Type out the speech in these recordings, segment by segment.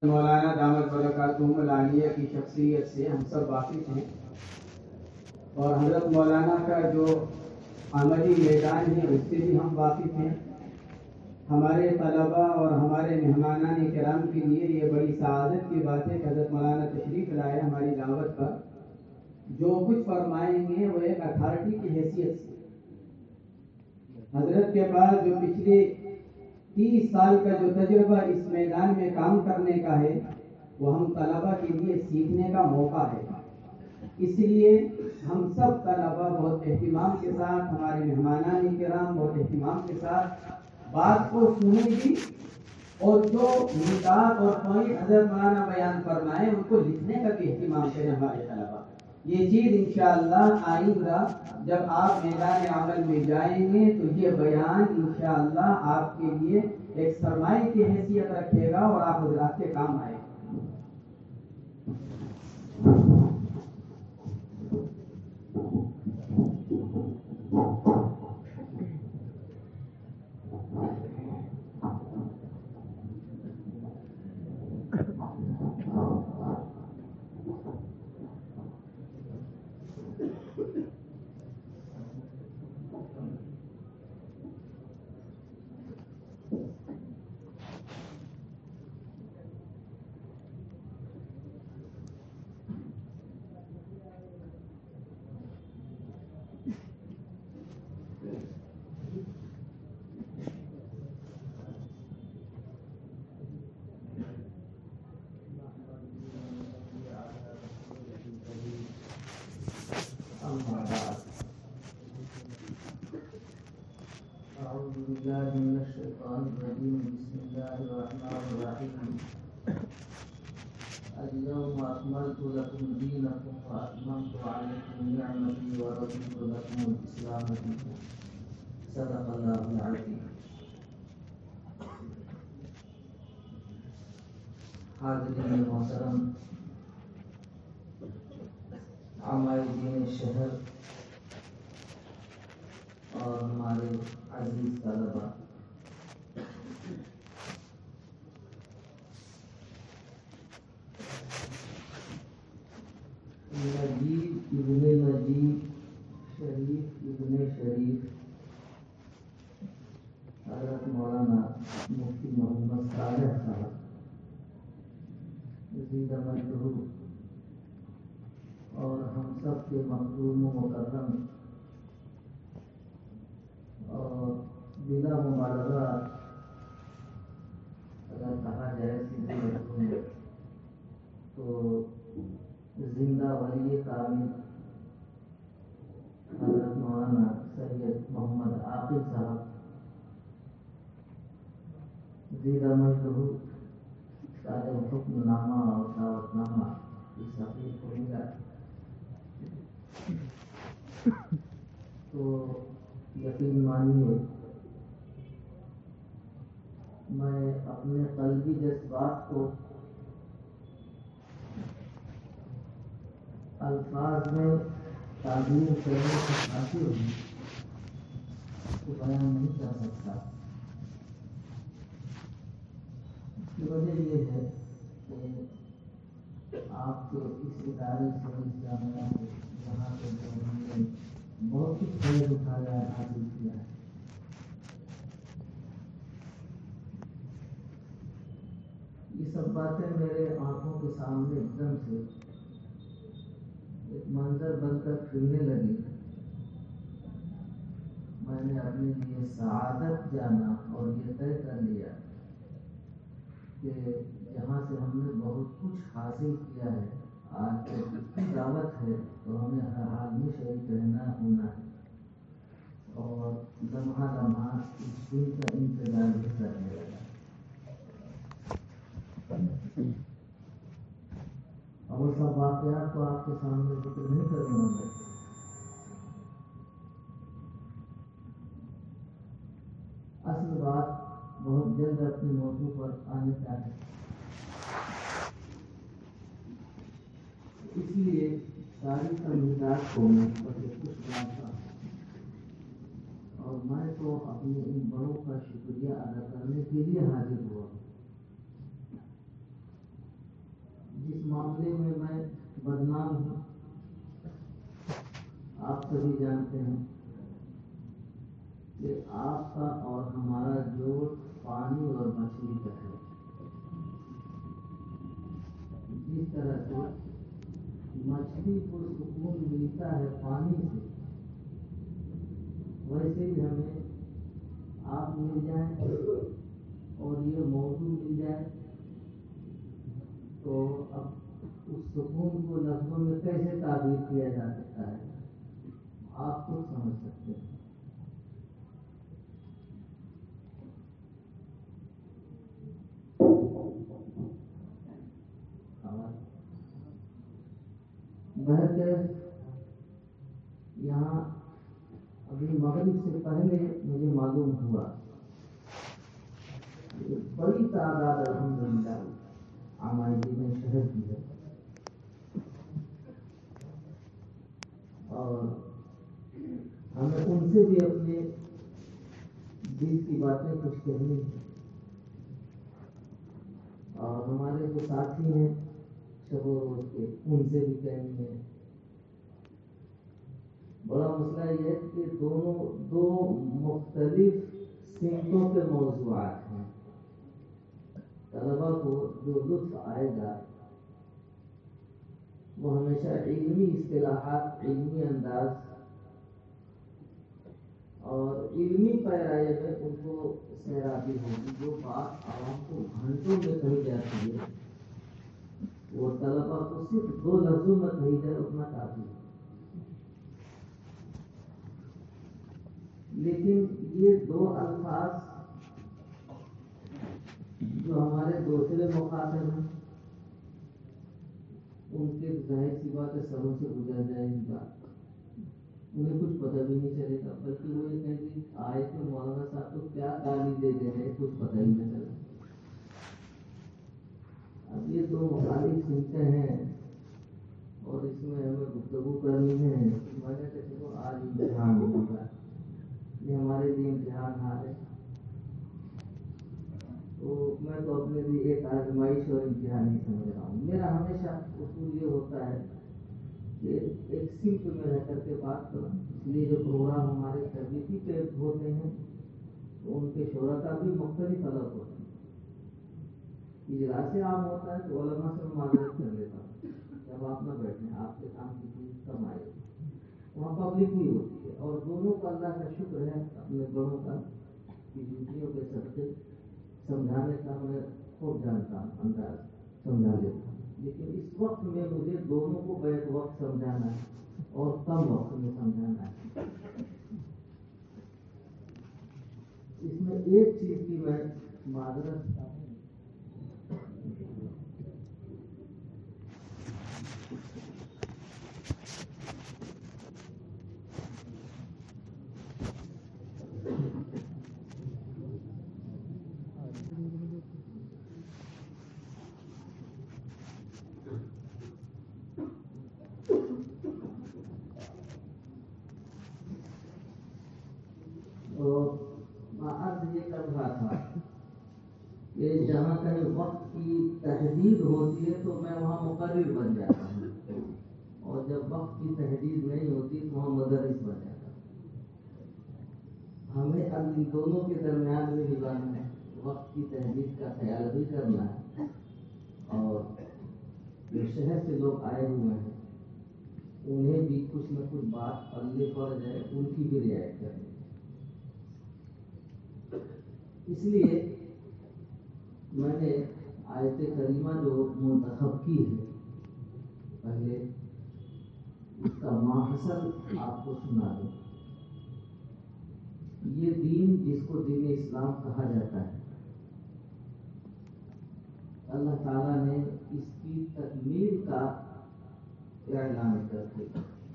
مولانا دامت برکاتہم العالیہ کی شخصیت سے ہم سب واقف ہیں، اور حضرت مولانا کا جو عملی میدان ہے اس سے بھی ہم واقف ہیں۔ ہمارے طلباء اور ہمارے مہمانان کرام کے لیے یہ بڑی سعادت کی بات ہے کہ حضرت مولانا تشریف لائے ہماری دعوت پر۔ جو کچھ فرمائیں گے وہ ایک اتھارٹی کی حیثیت سے، حضرت کے پاس جو پچھلے 30 سال کا جو تجربہ اس میدان میں کام کرنے کا ہے، وہ ہم طلباء کے لیے سیکھنے کا موقع ہے۔ اس لیے ہم سب طلباء بہت اہتمام کے ساتھ، ہمارے مہمانان کرام بہت اہتمام کے ساتھ بات کو سنیں گی، اور جو نکات اور پوائنٹ حضرت مولانا بیان فرمائے ان کو لکھنے کا بھی اہتمام کریں ہمارے طلباء۔ یہ چیز انشاءاللہ آئندہ جب آپ میدان عمل میں جائیں گے تو یہ بیان انشاءاللہ آپ کے لیے ایک سرمایہ کی حیثیت رکھے گا اور آپ حضرات کے کام آئے گا۔ أعوذ بالله من الشيطان الرجيم. بسم الله الرحمن الرحيم. اليوم أكملت لكم دينكم وأتممت عليكم نعمتي ورضيت لكم الإسلام دينا. صدق الله العظيم. حاضرین محترم، عاملین شہر اور ہمارے عزیز طلباء، نجیب ابن نجیب، شریف ابن شریف، حضرت مولانا مفتی محمد صالح صاحب زندہ مجدہ، اور ہم سب کے مخدوم و مکرم اور بلا مبالغہ اگر کہا جائے سیدھے لفظوں میں تو زندہ ولی کامل حضرت مولانا سید محمد عاقل صاحب زندہ مجدہ صاحب حکم نامہ اور دعوت نامہ اس حقیق کو ملا، تو یقین مانیے میں اپنے قلبی جذبات کو الفاظ میں تعبیر کرنے سے حاصل ہوئی کو بیان نہیں کر سکتا۔ اس کی وجہ یہ ہے کہ آپ کے اس ادارے سے، اس جامعہ سے، یہاں پہ جو ہم نے بہت کچھ فیض اٹھایا ہے، حاصل کیا ہے۔ یہ سب باتیں میرے آنکھوں کے سامنے ایک دم سے ایک منظر بن کر پھرنے لگی۔ میں نے اپنے لیے سعادت جانا اور یہ طے کر لیا کہ جہاں سے ہم نے بہت کچھ حاصل کیا ہے، آج اس کی دعوت ہے تو ہمیں ہر حال میں شریک رہنا ہونا ہے، اور لمحہ لمحہ اس دن کا انتظار بھی کرنے لگا۔ اور وہ سب واقعات کو آپ کے سامنے ذکر نہیں کروں گا۔ اصل بات بہت جلد اپنے موضوع پر آنے کا ہے، اس لیے ساری تمہیدات کو میں کچھ بناتا ہوں، اور میں تو اپنے ان بڑوں کا شکریہ ادا کرنے کے لیے حاضر ہوا ہوں۔ جس معاملے میں میں بدنام ہوں آپ سبھی جانتے ہیں کہ آپ کا اور ہمارا جوڑ پانی اور مچھلی کا ہے. جس طرح سے مچھلی کو سکون ملتا ہے پانی سے، ویسے ہی ہمیں آپ مل جائیں اور یہ موضوع مل جائے تو اب اس سکون کو لفظوں میں کیسے تعبیر کیا جا سکتا ہے آپ خود سمجھ سکتے ہیں. بہرکیف یہاں ابھی مغرب سے پہلے مجھے معلوم ہوا کہ بڑی تعداد الحمدللہ عمائدین شہر کی ہے اور ہمیں ان سے بھی اپنے دل کی باتیں کچھ کہنی ہیں اور ہمارے جو ساتھی ہیں شب و روز کے ان سے بھی کہنی ہے. بڑا مسئلہ یہ ہے کہ دو مختلف سمتوں کے موضوعات ہیں. طلبا کو جو لطف آئے گا وہ ہمیشہ علمی اصطلاحات، علمی انداز اور علمی پیرائے میں ان کو سیرابی ہوگی. جو بات عوام کو گھنٹوں میں کہی جاتی ہے وہ طلبا کو صرف 2 لفظوں میں کہی جائے اتنا کافی ہے. لیکن یہ 2 الفاظ جو ہمارے دوسرے مخاطب ہیں ان کے ظاہر سی بات ہے سروں سے گزر جائے گی بات، انہیں کچھ پتہ بھی نہیں چلے گا، بلکہ وہ یہ کہیں گے آئے کہ مولانا صاحب تو کیا گالی دے دے رہے کچھ پتہ ہی نہیں چلا. اب یہ 2 مخالف سمتیں ہیں اور اس میں ہمیں گفتگو کرنی ہے. میں نے کہا چلو آج امتحان ہوگا، یہ ہمارے لیے امتحان حال ہے تو میں تو اپنے لیے ایک آزمائش اور امتحان ہی سمجھ رہا ہوں. میرا ہمیشہ اصول یہ ہوتا ہے کہ ایک سمت میں رہ کر کے بات کروں. اس لیے جو پروگرام ہمارے تربیتی پہ ہوتے ہیں تو ان کے شرکا بھی مختلف الگ ہوتے ہیں. اجلاس عام ہوتا ہے تو علماء سے معذرت کر لیتا ہوں جب آپ نہ بیٹھیں، آپ کے کام کی چیز کم آئے گی. وہاں پبلک بھی ہوتی ہے اور دونوں کا اللہ کا شکر ہے اپنے بڑوں کا کہ ڈیوٹیوں کے صدقے سمجھانے کا میں خوب جانتا ہوں، انداز سمجھا لیتا ہوں. لیکن اس وقت میں مجھے دونوں کو بیک وقت سمجھانا ہے اور کم وقت میں سمجھانا ہے. اس میں ایک چیز کی میں معذرت چاہتا ہوں. کہ جہاں کہیں وقت کی تحدید ہوتی ہے تو میں وہاں مقرر بن جاتا ہوں اور جب وقت کی تحدید نہیں ہوتی تو وہاں مدرس بن جاتا ہوں. ہمیں اب ان دونوں کے درمیان میں نبھانا ہے، وقت کی تحدید کا خیال بھی کرنا ہے اور جو شہر سے لوگ آئے ہوئے ہیں انہیں بھی کچھ نہ کچھ بات پلے پڑ جائے ان کی بھی رعایت کرنی. اس لیے میں نے آیت کریمہ جو منتخب کی ہے پہلے اس کا ماحصل آپ کو سنا دوں. یہ دین جس کو دین اسلام کہا جاتا ہے اللہ تعالیٰ نے اس کی تکمیل کا اعلان کر کے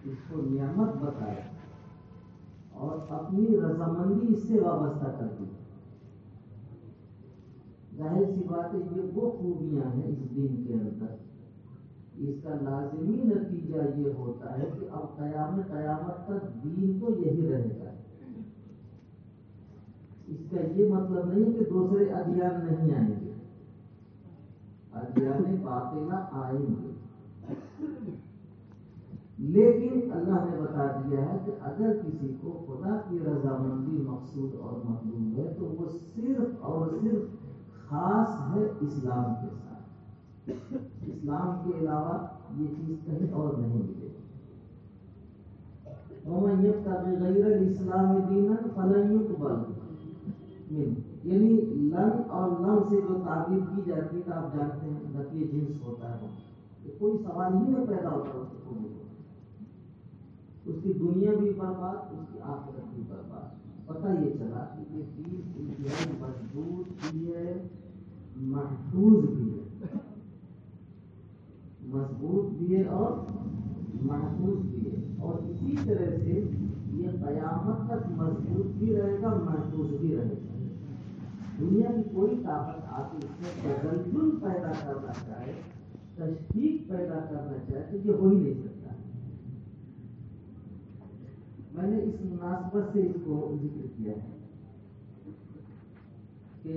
اس کو نعمت بتایا اور اپنی رضامندی اس سے وابستہ کر دی. ظاہر سی بات ہے یہ وہ خوبیاں ہیں اس دین کے اندر، اس کا لازمی نتیجہ یہ ہوتا ہے کہ اب قیامت تک دین تو یہی رہے گا. اس کا یہ مطلب نہیں کہ دوسرے ادیان نہیں آئیں گے، ادیان باطلہ آئیں گے، لیکن اللہ نے بتا دیا ہے کہ اگر کسی کو خدا کی رضامندی مقصود اور مطلوب ہے تو وہ صرف اور صرف خاص ہے اسلام کے ساتھ، اسلام کے علاوہ یہ چیز کہیں اور نہیں ملے گی۔ وَمَن يَبْتَغِ غَيْرَ الْإِسْلَامِ دِينًا فَلَن يُقْبَلَ مِنْهُ، یعنی لن اور لم سے جو تعبیر کی جاتی ہے آپ جانتے ہیں نفی جنس ہوتا ہے، کہ کوئی سوال ہی نہیں پیدا ہوتا اس کو، اس کی دنیا بھی برباد، اس کی آخرت بھی برباد۔ پتہ یہ چلا کہ یہ چیز انتہائی مضبوط بھی ہے، محفوظ بھی ہے، مضبوط بھی ہے اور محفوظ بھی ہے، اور اسی طرح سے یہ قیامت تک مضبوط بھی رہے گا، محفوظ بھی رہے گا۔ دنیا کی کوئی طاقت آ کے اس میں تزلزل پیدا کرنا چاہے، تشکیک پیدا کرنا چاہے تو یہ ہو ہی نہیں سکتا۔ میں نے اس مناسبت سے اس کو ذکر کیا ہے کہ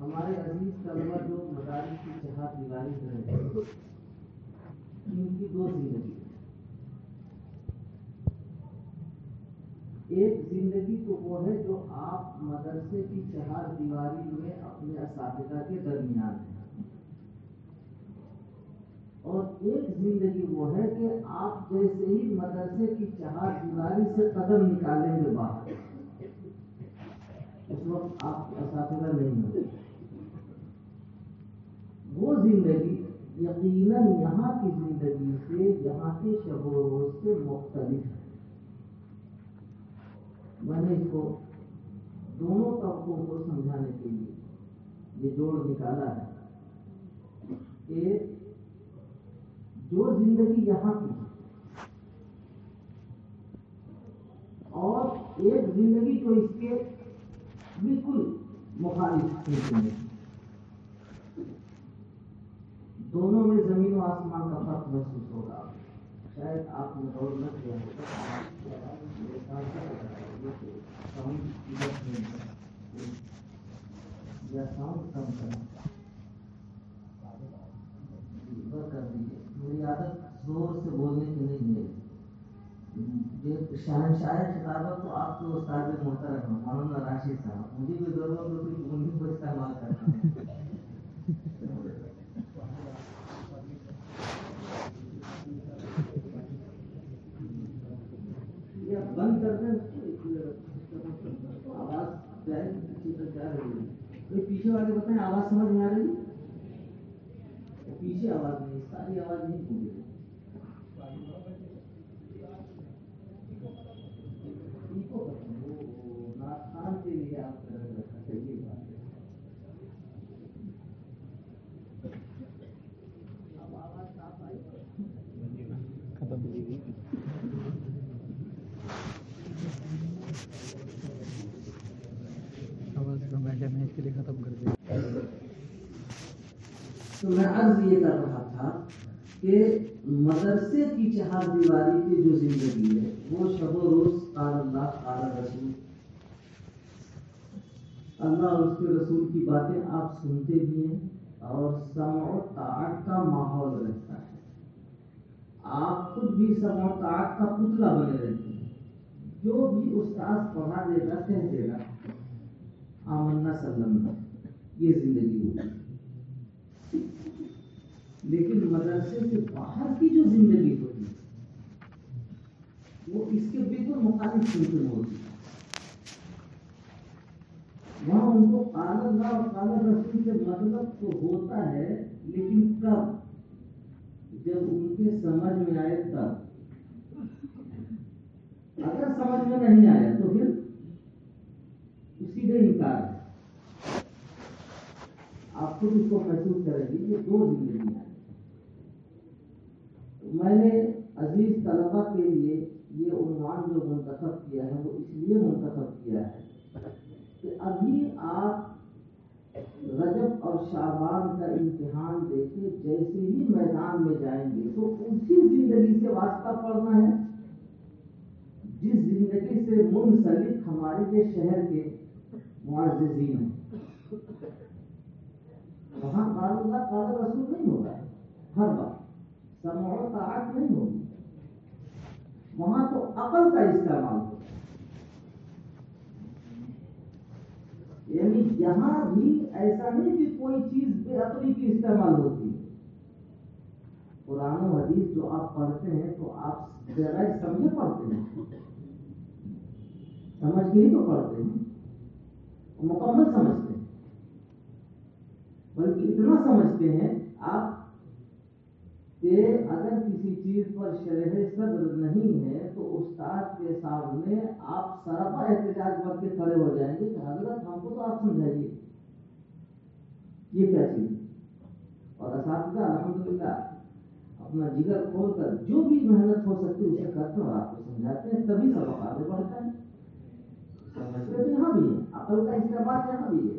ہمارے عزیز طلبہ جو مدارس کی چہار دیواری میں رہتے ہیں، ان کی دو زندگی، ایک زندگی تو وہ ہے جو آپ مدرسے کی چہار دیواری میں اپنے اساتذہ کے درمیان ہیں، اور ایک زندگی وہ ہے کہ آپ جیسے ہی مدرسے کی چہار دیواری سے قدم نکالیں گے باہر، اس وقت آپ اساتذہ نہیں ہوتے۔ وہ زندگی یقیناً یہاں کی زندگی سے، یہاں کے شب و روز سے مختلف ہے۔ میں نے اس کو دونوں طبقوں کو سمجھانے کے لیے یہ جوڑ نکالا ہے کہ جو زندگی یہاں کی اور ایک زندگی جو اس کے بالکل مخالف ہے، دونوں میں زمین و آسمان کا فرق محسوس ہوگا۔ شاید آپ نے غور نہ کیا ہوگا، یا ساؤنڈ کم کرنا کر دیجیے، میری عادت زور سے بولنے کی نہیں ہے۔ شہنشاہ خطابت تو آپ کے استاد محترم مولانا راشد صاحب، مجھے بھی ضرورت ہوتی ہے انہیں کو استعمال کرتا ہوں۔ بند کر دیں آواز جائے اچھی طرح جا رہی ہے۔ پیچھے والے بتائیں آواز سمجھ میں آ رہی ہے؟ پیچھے آواز نہیں، ساری آواز نہیں پوری ہے۔ ناخان کے لیے آپ صحیح بات ہے۔ اب آواز صاف آئی؟ میں اس کے لیے ختم کر دیا۔ تو میں عرض یہ کر رہا تھا کہ مدرسے کی چہار دیواری کی جو زندگی ہے وہ شب و روز قال اللہ قال رسول، اللہ اور اس کے رسول کی باتیں آپ سنتے بھی ہیں، اور سمع و طاعت کا ماحول رہتا ہے۔ آپ خود بھی سمع و طاعت کا پتلا بنے رہتے ہیں، جو بھی استاد پڑھا دے گا کہہ دے گا آمنا سلمنا، یہ زندگی ہوگی۔ لیکن مدرسے سے باہر کی جو زندگی ہوتی ہے وہ اس کے بالکل مخالف ممکن ہوتی ہے۔ وہاں ان کو قال اللہ اور قال رسول سے مطلب تو ہوتا ہے، لیکن کب؟ جب ان کے سمجھ میں آئے تب۔ اگر سمجھ میں نہیں آیا تو پھر سیدھے انکار ہے۔ آپ خود اس کو محسوس کریں گے، یہ دو زندگیاں ہیں۔ میں نے عزیز طلبہ کے لیے یہ عنوان جو منتخب کیا ہے وہ اس لیے منتخب کیا ہے کہ ابھی آپ رجب اور شعبان کا امتحان دے کے جیسے ہی میدان میں جائیں گے تو اسی زندگی سے واسطہ پڑنا ہے جس زندگی سے منسلک ہمارے یہ شہر کے معززین ہیں۔ وہاں قال اللہ قال رسول نہیں ہوگا ہر بات، سمع و طاعت نہیں ہوگی، وہاں تو عقل کا استعمال ہوگا. یعنی یہاں بھی ایسا نہیں کہ کوئی چیز بے عقلی کی استعمال ہوتی ہے. قرآن و حدیث جو آپ پڑھتے ہیں تو آپ بغیر سمجھے پڑھتے ہیں، سمجھ کے ہی تو پڑھتے ہیں، مکمل سمجھتے ہیں، بلکہ اتنا سمجھتے ہیں آپ کہ اگر کسی چیز پر شرح صدر نہیں ہے تو استاد کے سامنے آپ سراپا احتجاج کر کے کھڑے ہو جائیں گے کہ حضرت ہم کو تو آپ سمجھائیے یہ کیا چیز. اور اساتذہ الحمدللہ اپنا جگر کھول کر جو بھی محنت ہو سکتی اسے کرتے اور آپ کو سمجھاتے ہیں، تبھی سبق آگے بڑھتا ہے. سمجھتے تو یہاں بھی ہے، عقل کا استعمال یہاں بھی ہے،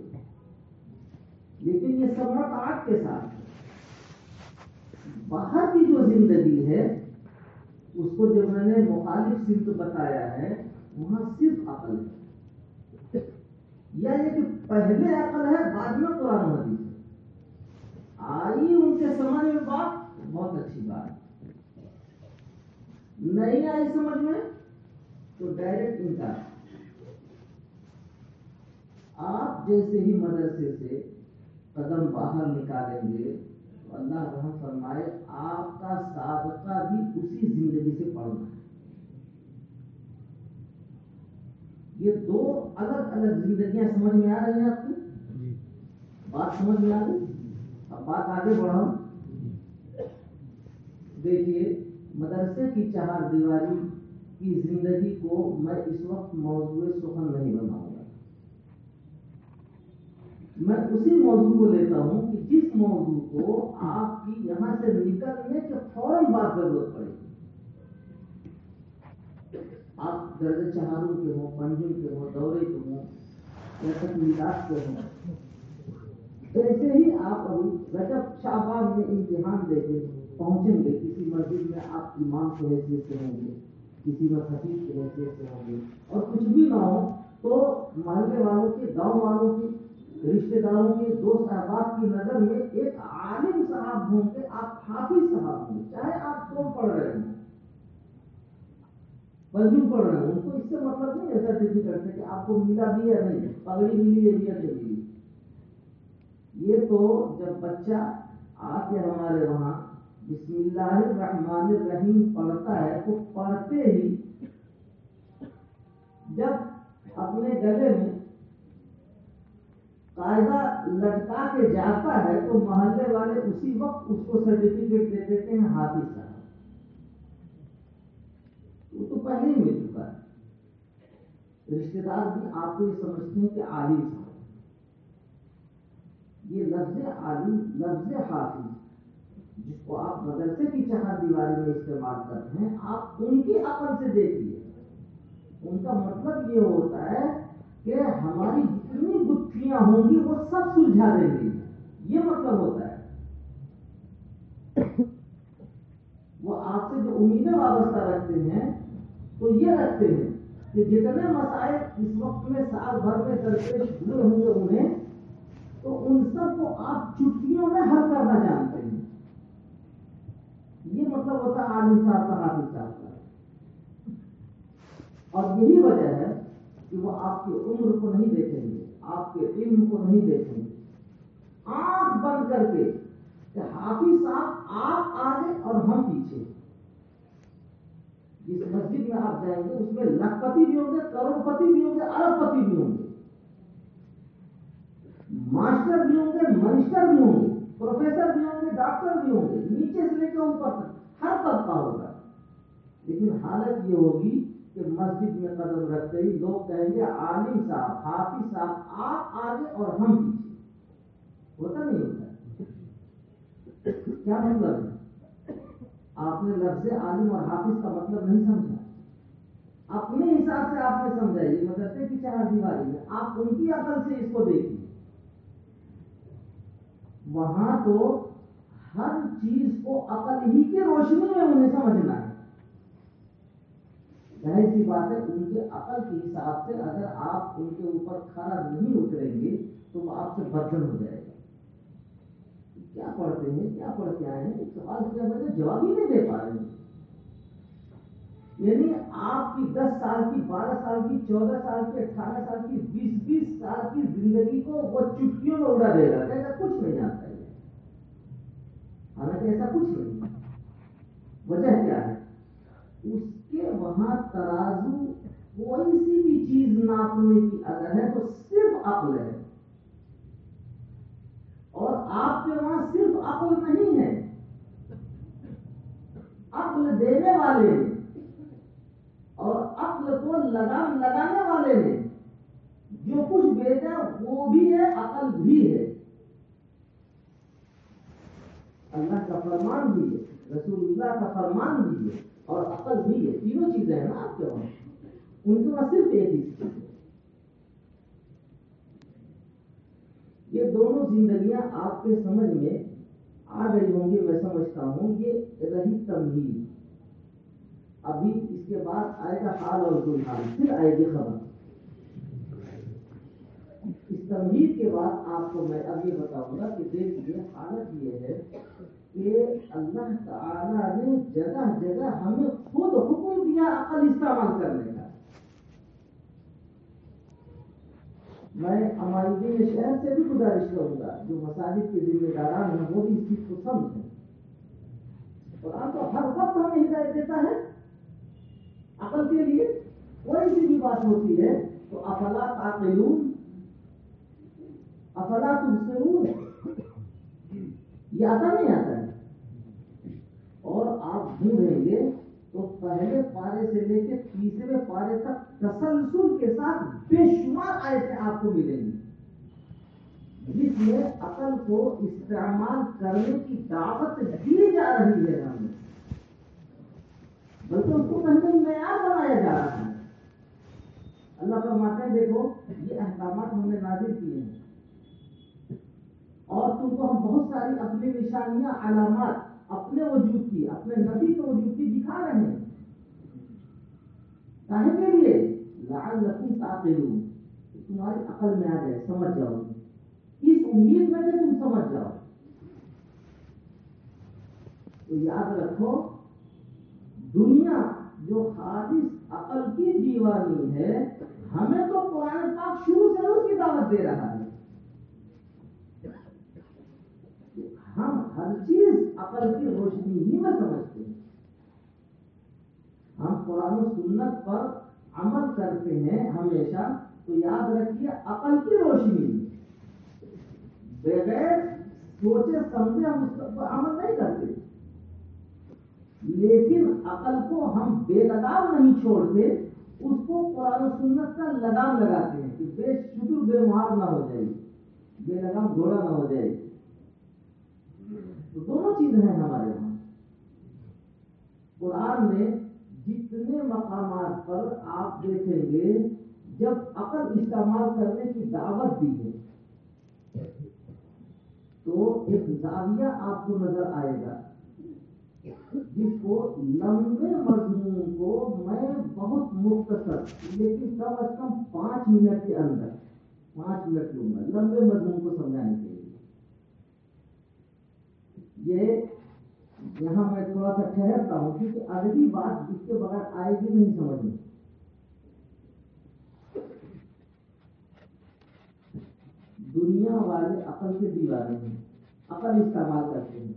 لیکن یہ سمع و طاعت کے ساتھ. باہر کی جو زندگی ہے اس کو جب میں نے مخالف سمت بتایا ہے وہاں صرف عقل ہے، یا یہ کہ پہلے عقل ہے بعد میں قرآن و حدیث ہے. آئی ان کے سمجھ میں بات بہت اچھی بات، نہیں آئی سمجھ میں تو ڈائریکٹ انکار. آپ جیسے ہی مدرسے سے قدم باہر نکالیں گے تو اللہ رحم فرمائے آپ کا سابقہ بھی اسی زندگی سے پڑھنا ہے. یہ دو الگ الگ زندگیاں سمجھ میں آ رہی ہیں آپ کی بات سمجھ میں آ رہی. اب بات آگے بڑھاؤں. دیکھیے مدرسے کی چہار دیواری کی زندگی کو میں اس وقت موضوع سخن نہیں بناؤں گا. میں اسی موضوع کو لیتا ہوں کہ جس موضوع کو آپ کی یہاں سے نکلنے کے فوراً بعد ضرورت پڑے گی. آپ درجہ چہاروں کے ہوں، پنجم کے ہوں، دورے کے ہوں یا تکمیلات کے ہوں، جیسے ہی آپ ابھی رجب شعبان میں امتحان دے کے پہنچیں گے کسی مسجد میں آپ امام کی حیثیت سے ہوں گے، کسی میں خطیب کی حیثیت سے ہوں گے، اور کچھ بھی نہ ہو تو محلے والوں کے، گاؤں والوں کی، رشتے داروں کے، دوست احباب کی نظر میں ایک عالم صاحب ہوں گے، آپ حافظ صاحب ہوں گے، چاہے آپ کون پڑھ رہے ہوں، پنجم پڑھ رہے ہوں، ان کو اس سے مطلب نہیں ہے سرٹیفکیٹ سے کہ آپ کو ملا بھی یا نہیں، پگڑی ملی ہے یا نہیں ملی. یہ تو جب بچہ آ کے ہمارے وہاں بسم اللہ الرحمن الرحیم پڑھتا ہے تو پڑھتے ہی جب اپنے گلے میں قاعدہ لٹکا کے جاتا ہے تو محلے والے اسی وقت اس کو سرٹیفکیٹ دے دیتے ہیں حافظ صاحب. وہ تو پہلے ہی مل چکا ہے. رشتے دار بھی آپ کو یہ سمجھتے ہیں کہ عالم صاحب. یہ لفظ عالم، لفظ حافظ جس کو آپ مدرسے کی چہار دیواری میں استعمال کرتے ہیں، آپ ان کی عقل سے دیکھیے. ان کا مطلب یہ ہوتا ہے کہ ہماری جتنی گتھیاں ہوں گی وہ سب سلجھا دیں گے، یہ مطلب ہوتا ہے. وہ آپ سے جو امیدیں وابستہ رکھتے ہیں تو یہ رکھتے ہیں کہ جتنے مسائل اس وقت میں سال بھر میں درپیش ہوئے ہوں گے انہیں، تو ان سب کو آپ چٹکیوں میں حل کرنا جانتے ہیں. یہ مطلب ہوتا ہے عالم صاحب کا، حافظ صاحب کا. اور یہی وجہ ہے کہ وہ آپ کی عمر کو نہیں دیکھیں گے، آپ کے علم کو نہیں دیکھیں گے. آنکھ بند کر کے کہ حافظ صاحب آپ آگے اور ہم پیچھے. جس مسجد میں آپ جائیں گے اس میں لاکھ پتی بھی ہوں گے، کروڑ پتی بھی ہوں گے، ارب پتی بھی ہوں گے، ماسٹر بھی ہوں گے، منسٹر بھی ہوں گے، پروفیسر بھی ہوں گے، ڈاکٹر بھی ہوں گے، نیچے سے لے کے اوپر تک ہر طبقہ ہوگا. لیکن حالت یہ ہوگی کہ مسجد میں قدم رکھتے ہی لوگ کہیں گے عالم صاحب، حافظ صاحب آپ آگے اور ہم پیچھے. ہوتا نہیں ہوتا. کیا مطلب ہے؟ آپ نے لفظ عالم اور حافظ کا مطلب نہیں سمجھا. اپنے حساب سے آپ نے سمجھا. یہ مدرسے کی چہار دیواری ہے، آپ ان کی عقل سے اس کو دیکھیے. وہاں تو ہر چیز کو عقل ہی کی روشنی میں انہیں سمجھنا ہے. ظاہر سی بات ہے ان کے عقل کے حساب سے اگر آپ ان کے اوپر کھڑا نہیں اتریں گے تو وہ آپ سے بدزن ہو جائے گا. کیا پڑھتے ہیں، کیا پڑھ کے آئے ہیں، ایک سوال کیا بجے جواب ہی نہیں دے پا رہے ہیں. یعنی آپ کی 10 سال کی، 12 سال کی، 14 سال کی، 18 سال کی، 20 سال کی زندگی کو وہ چٹکیوں میں اڑا دے گا. ایسا کچھ نہیں آتا ہے، حالانکہ ایسا کچھ نہیں. وجہ کیا ہے؟ اس کے وہاں ترازو کوئی سی بھی چیز ناپنے کی اگر ہے تو صرف عقل ہے، اور آپ کے وہاں صرف عقل نہیں ہے، عقل دینے والے نے اور عقل کو لگام لگانے والے نے جو کچھ بھیجا وہ بھی ہے، عقل بھی ہے. اللہ کا فرمان بھی ہے، رسول اللہ کا فرمان بھی ہے، اور عقل بھی ہے. تینوں چیزیں ہیں نا آپ کے وہاں. ان کے وہاں صرف ایک ہی چیز ہے. یہ دونوں زندگیاں آپ کے سمجھ میں آ گئی ہوں گی، میں سمجھتا ہوں. یہ رہی تمہید. ابھی اس کے بعد آئے گا حال اور ذوالحال، پھر آئے گی خبر. اس تمہید کے بعد آپ کو میں اب یہ بتاؤں گا کہ دیکھیے حالت یہ ہے کہ اللہ تعالیٰ نے جگہ جگہ ہمیں خود حکم دیا عقل استعمال کرنے کا. میں ہماری شہر سے بھی گزارش کروں گا، جو مساجد کے ذمہ داران ہیں وہ بھی اس چیز کو سمجھیں. اور آپ کو ہر وقت ہمیں ہدایت دیتا ہے عقل کے لیے. کوئی سی بھی بات ہوتی ہے تو افلا تعقلون، افلا تبصرون، یہ آتا نہیں آتا ہے. اور آپ ڈھونڈیں گے تو پہلے پارے سے لے کے تیسرے پارے تک تسلسل کے ساتھ بے شمار آیتیں آپ کو ملیں گی جس میں عقل کو استعمال کرنے کی دعوت دی جا رہی ہے ہمیں، بلکہ اس کو کہیں معیار بنایا جا رہا ہے. اللہ فرماتے ہیں دیکھو یہ احکامات ہم نے نازل کیے ہیں اور تم کو ہم بہت ساری اپنی نشانیاں، علامات اپنے وجود کی، اپنے نبی کے وجود کی دکھا رہے ہیں. کہنے کے لیے لعلکم تعقلون، تمہاری عقل میں آ جائے، سمجھ جاؤ، اس امید میں کہ تم سمجھ جاؤ. تو یاد رکھو دنیا جو خالص عقل کی دیوانی ہے، ہمیں تو قرآن پاک شروع سے اس کی دعوت دے رہا ہے. ہم ہر چیز عقل کی روشنی ہی میں سمجھتے ہیں. ہم قرآن و سنت پر عمل کرتے ہیں ہمیشہ، تو یاد رکھیے عقل کی روشنی میں، بغیر سوچے سمجھے ہم اس پر عمل نہیں کرتے. لیکن عقل کو ہم بے لگام نہیں چھوڑتے، اس کو قرآن و سنت کا لگام لگاتے ہیں کہ بے شتر بے مہار نہ ہو جائے، بے لگام گھوڑا نہ ہو جائے. تو دونوں چیزیں ہیں ہمارے وہاں. قرآن میں جتنے مقامات پر آپ دیکھیں گے جب عقل استعمال کرنے کی دعوت دی ہے تو ایک زاویہ آپ کو نظر آئے گا جس کو لمبے مضمون کو میں بہت مختصر لیکن کم از کم 5 منٹ کے اندر 5 منٹ لوں گا لمبے مضمون کو سمجھانے کے لیے. یہ یہاں میں تھوڑا سا ٹھہرتا ہوں کیونکہ اگلی بات اس کے بغیر آئے گی نہیں سمجھ میں. دنیا والے عقل کے دیوانے ہیں، عقل استعمال کرتے ہیں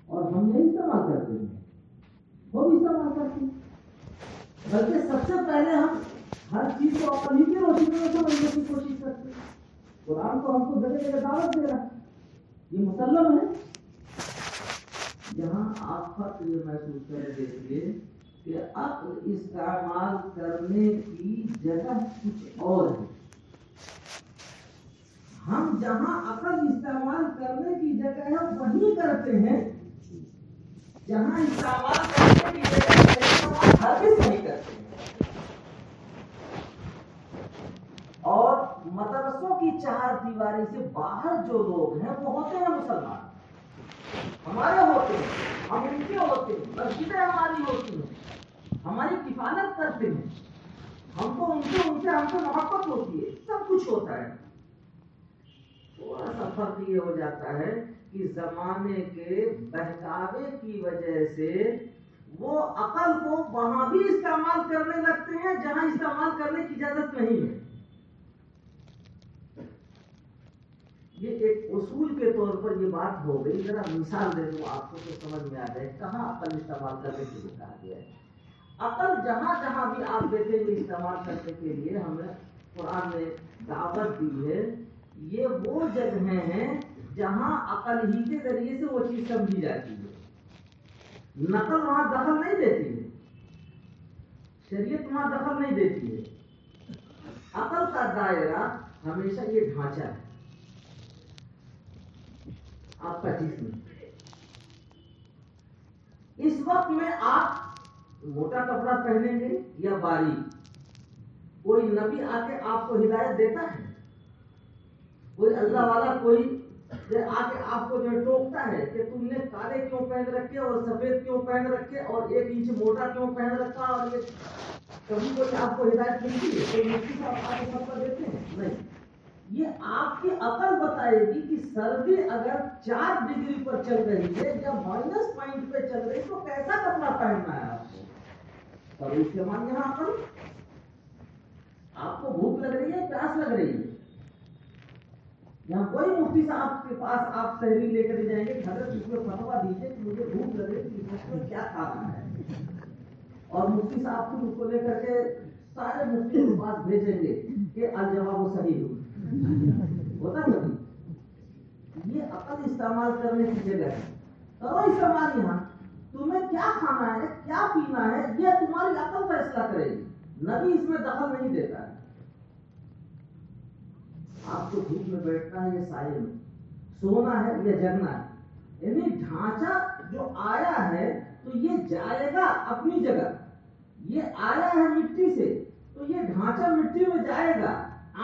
اور ہم نہیں استعمال کرتے ہیں، وہ بھی استعمال کرتے ہیں. بلکہ سب سے پہلے ہم ہر چیز کو عقل ہی کی روشنی میں سمجھنے کی کوشش کرتے ہیں. قرآن تو ہم کو جگہ جگہ دعوت دے رہا ہے، یہ مسلم ہے. یہاں آپ فرق یہ محسوس کریں دیکھیے کہ عقل استعمال کرنے کی جگہ کچھ اور ہے. ہم جہاں عقل استعمال کرنے کی جگہ ہے وہیں کرتے ہیں، جہاں استعمال کرنے کی جگہ ہے ہرگز نہیں کرتے ہیں. اور مدرسوں کی 4 دیواری سے باہر جو لوگ ہیں وہ ہوتے ہیں مسلمان، ہمارے ہوتے ہیں، ہم ان کے ہوتے ہیں، مسجدیں ہماری ہوتی ہیں، ہماری کفالت کرتے ہیں، ہم کو ان سے ہم سے محبت ہوتی ہے، سب کچھ ہوتا ہے. تھوڑا سا فرق یہ ہو جاتا ہے کہ زمانے کے بہکاوے کی وجہ سے وہ عقل کو وہاں بھی استعمال کرنے لگتے ہیں جہاں استعمال کرنے کی اجازت نہیں ہے. یہ ایک اصول کے طور پر یہ بات ہو گئی. ذرا مثال دے دوں آپ کو تو سمجھ میں آ جائے کہاں عقل استعمال کرنے کے لیے کہا گیا ہے. عقل جہاں جہاں بھی آپ دیکھیں گے استعمال کرنے کے لیے ہمیں قرآن نے دعوت دی ہے، یہ وہ جگہیں ہیں جہاں عقل ہی کے ذریعے سے وہ چیز سمجھی جاتی ہے. نقل وہاں دخل نہیں دیتی ہے، شریعت وہاں دخل نہیں دیتی ہے. عقل کا دائرہ ہمیشہ یہ ڈھانچہ ہے، آپ کا جسم. اس وقت میں آپ موٹا کپڑا پہنیں گے یا باریک؟ کوئی نبی آ کے آپ کو ہدایت دیتا ہے؟ کوئی اللہ والا کوئی آ کے آپ کو جو ٹوکتا ہے کہ تم نے کالے کیوں پہن رکھے اور سفید کیوں پہن رکھے اور 1 انچ موٹا کیوں پہن رکھا؟ اور یہ کبھی کوئی آپ کو ہدایت ملتی ہے؟ کوئی مفتی صاحب آپ کو فتویٰ دیتے ہیں؟ نہیں. یہ آپ کی عقل بتائے گی کہ سردی اگر 4 ڈگری پر چل رہی ہے یا مائنس پوائنٹ پہ چل رہی ہے تو کیسا کپڑا پہننا ہے آپ کو. اور استعمال یہاں عقل. آپ کو بھوک لگ رہی ہے، پیاس لگ رہی ہے، یہاں کوئی مفتی صاحب کے پاس آپ تحریر لے کر جائیں گے، حضرت اس میں فتویٰ دیجیے کہ مجھے بھوک لگ رہی ہے کہ میں کیا کھانا ہے. اور مفتی صاحب کو اس کو لے کر کے سارے مفتی کے پاس بھیجیں گے کہ الجواب صحیح ہو. ہوتا کبھی؟ یہ عقل استعمال کرنے کی جگہ ہے. کرو استعمال. یہاں تمہیں کیا کھانا ہے، کیا پینا ہے، یہ تمہاری عقل فیصلہ کرے گی. نبی اس میں دخل نہیں دیتا ہے. آپ کو دھوپ میں بیٹھنا ہے یا سائے میں، سونا ہے یا جگنا ہے، یعنی ڈھانچہ جو آیا ہے تو یہ جائے گا اپنی جگہ. یہ آیا ہے مٹی سے تو یہ ڈھانچہ مٹی میں جائے گا.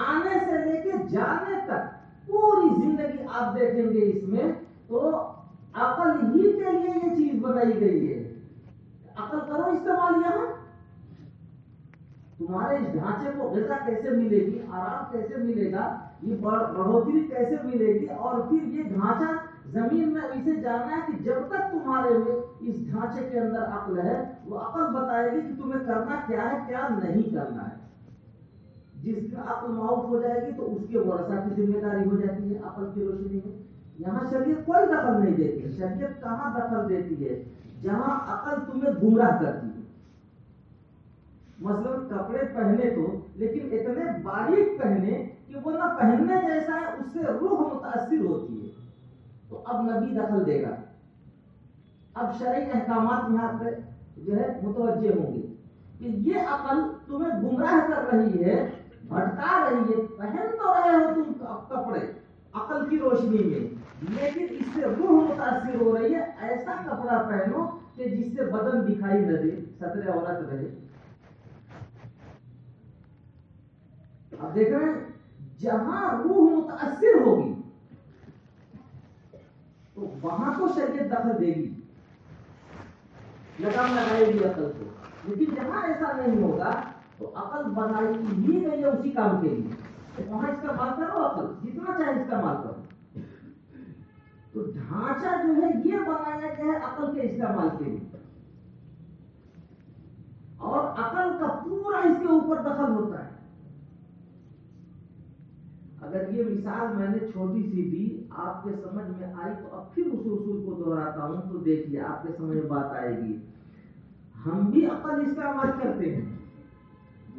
آنے سے لے کے جانے تک پوری زندگی آپ دیکھیں گے اس میں تو عقل ہی کے لیے یہ چیز بنائی گئی ہے. عقل کرو استعمال. یہاں تمہارے اس ڈھانچے کو غذا کیسے ملے گی، آرام کیسے ملے گا، یہ بڑھوتری کیسے ملے گی، اور پھر یہ ڈھانچہ زمین میں اسے جاننا ہے کہ جب تک تمہارے میں اس ڈھانچے کے اندر عقل ہے وہ عقل بتائے گی کہ تمہیں کرنا کیا ہے کیا نہیں کرنا ہے. جس کا عقل معاف ہو جائے گی تو اس کے ورثہ کی ذمہ داری ہو جاتی ہے عقل کی روشنی میں. یہاں شریعت کوئی دخل نہیں دیتی. شریعت کہاں دخل دیتی ہے؟ جہاں عقل تمہیں گمراہ کرتی ہے. مثلا کپڑے پہنے تو لیکن اتنے باریک پہنے کہ وہ نہ پہننے جیسا ہے، اس سے روح متاثر ہوتی ہے. تو اب نبی دخل دے گا. اب شرعی احکامات یہاں پہ جو ہے متوجہ ہوں گے کہ یہ عقل تمہیں گمراہ کر رہی ہے، بھٹکا رہی ہے. پہن تو رہے ہو تم کپڑے عقل کی روشنی میں، لیکن اس سے روح متاثر ہو رہی ہے. ایسا کپڑا پہنو کہ جس سے بدن دکھائی نہ دے، ستر عورت رہے. اب دیکھ رہے ہیں جہاں روح متاثر ہوگی تو وہاں تو شریعت دخل دے گی، لگام لگائے گی عقل کو. لیکن جہاں ایسا نہیں ہوگا تو عقل بنائی ہی گئی ہے اسی کام کے لیے. وہاں استعمال کرو عقل جتنا چاہے استعمال کرو. تو ڈھانچہ جو ہے یہ بنایا گیا ہے عقل کے استعمال کے لیے، اور عقل کا پورا اس کے اوپر دخل ہوتا ہے. اگر یہ مثال میں نے چھوٹی سی دی آپ کے سمجھ میں آئی تو اب پھر اس اصول کو دہراتا ہوں تو دیکھیے آپ کے سمجھ میں بات آئے گی. ہم بھی عقل استعمال کرتے ہیں،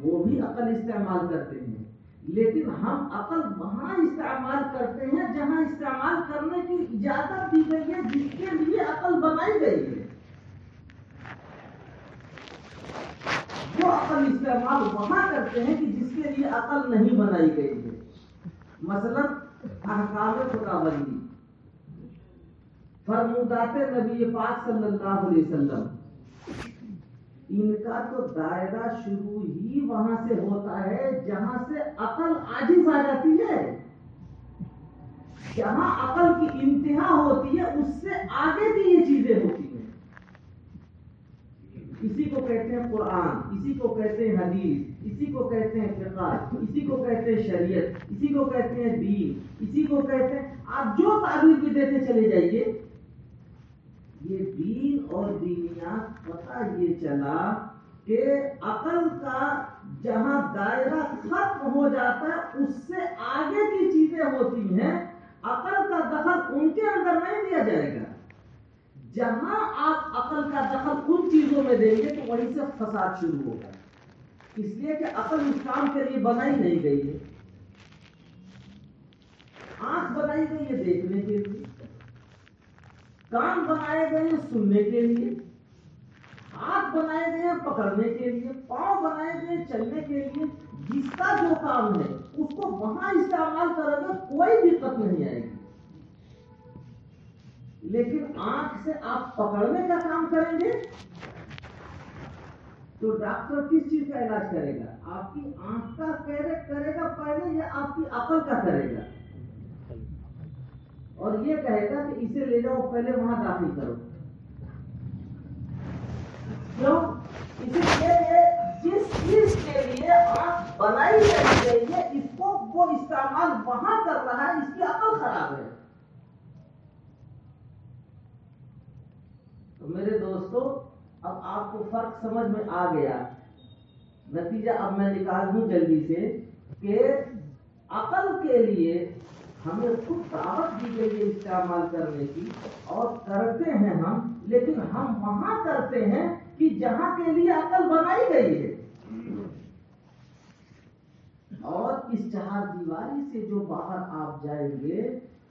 وہ بھی عقل استعمال کرتے ہیں، لیکن ہم عقل وہاں استعمال کرتے ہیں جہاں استعمال کرنے کی اجازت دی گئی ہے، جس کے لیے عقل بنائی گئی ہے. وہ عقل استعمال وہاں کرتے ہیں کہ جس کے لیے عقل نہیں بنائی گئی ہے. مثلا احکام خداوندی، فرمودات نبی پاک صلی اللہ علیہ وسلم، ان کا تو دائرہ شروع ہی وہاں سے ہوتا ہے جہاں سے عقل عاجز آ جاتی ہے. جہاں عقل کی انتہا ہوتی ہے اس سے آگے بھی یہ چیزیں ہوتی ہیں. اسی کو کہتے کہتے ہیں قرآن، اسی کو کہتے ہیں حدیث، اسی کو کہتے ہیں فقہ، اسی کو کہتے ہیں شریعت، اسی کو کہتے ہیں دین، اسی کو کہتے ہیں، آپ جو تعبیر بھی دیتے چلے جائیے، یہ دین اور دینیات پتہ یہ چلا کہ عقل کا جہاں دائرہ ختم ہو جاتا ہے اس سے آگے کی چیزیں ہوتی ہیں، عقل کا دخل ان کے اندر نہیں دیا جائے گا۔ جہاں آپ عقل کا دخل ان چیزوں میں دیں گے تو وہیں سے فساد شروع ہوگا، اس لیے کہ عقل اس کام کے لیے بنائی نہیں گئی ہے۔ آنکھ بنائی گئی ہے دیکھنے کے لیے، کان بنائے گئے ہیں سننے کے لیے، ہاتھ بنائے گئے ہیں پکڑنے کے لیے، پاؤں بنائے گئے ہیں چلنے کے لیے۔ جس کا جو کام ہے اس کو وہاں استعمال کریں گے، کوئی دقت نہیں آئے گی۔ لیکن آنکھ سے آپ پکڑنے کا کام کریں گے تو ڈاکٹر کس چیز کا علاج کرے گا؟ آپ کی آنکھ کا کرے گا پہلے یا آپ کی عقل کا کرے گا؟ اور یہ کہے گا کہ اسے لے جاؤ پہلے وہاں داخل کرو۔ کیوں؟ اسی لیے جس چیز کے لیے آنکھ بنائی گئی ہے اس کو وہ استعمال وہاں کر رہا ہے، اس کی عقل خراب ہے۔ تو میرے دوستو، اب آپ کو فرق سمجھ میں آ گیا۔ نتیجہ اب میں نکال دوں جلدی سے کہ عقل کے لیے ہمیں خود دعوت دی گئی ہے استعمال کرنے کی، اور کرتے ہیں ہم، لیکن ہم وہاں کرتے ہیں کہ جہاں کے لیے عقل بنائی گئی ہے۔ اور اس چہار دیواری سے جو باہر آپ جائیں گے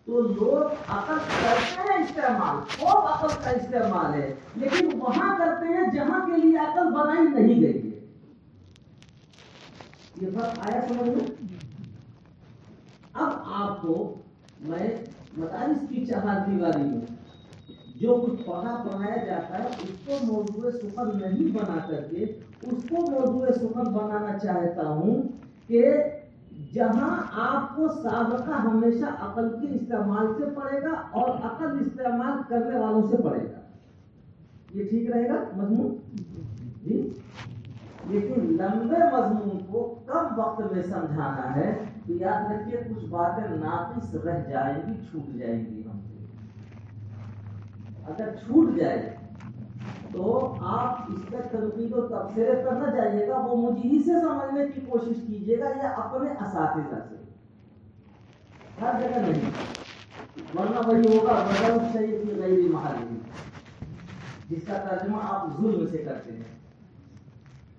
تو لوگ عقل کرتے ہیں استعمال، خوب عقل کا استعمال ہے، لیکن وہاں کرتے ہیں جہاں کے لیے عقل بنائی نہیں گئی ہے۔ یہ فرق آیا سمجھ میں؟ اب آپ کو میں مدارس کی چہار دیواری میں جو کچھ پڑھایا جاتا ہے اس کو موضوع سخن نہیں بنا کر کے اس کو موضوع سخن بنانا چاہتا ہوں کہ جہاں آپ کو سابقہ ہمیشہ عقل کے استعمال سے پڑے گا اور عقل استعمال کرنے والوں سے پڑے گا۔ یہ ٹھیک رہے گا مضمون جی؟ لیکن لمبے مضمون کو کم وقت میں سمجھانا ہے تو یاد رکھیے کچھ باتیں ناقص رہ جائیں گی، چھوٹ جائیں گی ہم سے۔ اگر چھوٹ جائے تو آپ اس کا تنقید و تبصرے پر نہ جائیے گا، وہ مجھے ہی سے سمجھنے کی کوشش کیجیے گا یا اپنے اساتذہ سے، ہر جگہ نہیں، ورنہ وہی ہوگا بدل شیء فی غیر محلہ، جس کا ترجمہ آپ ظلم سے کرتے ہیں۔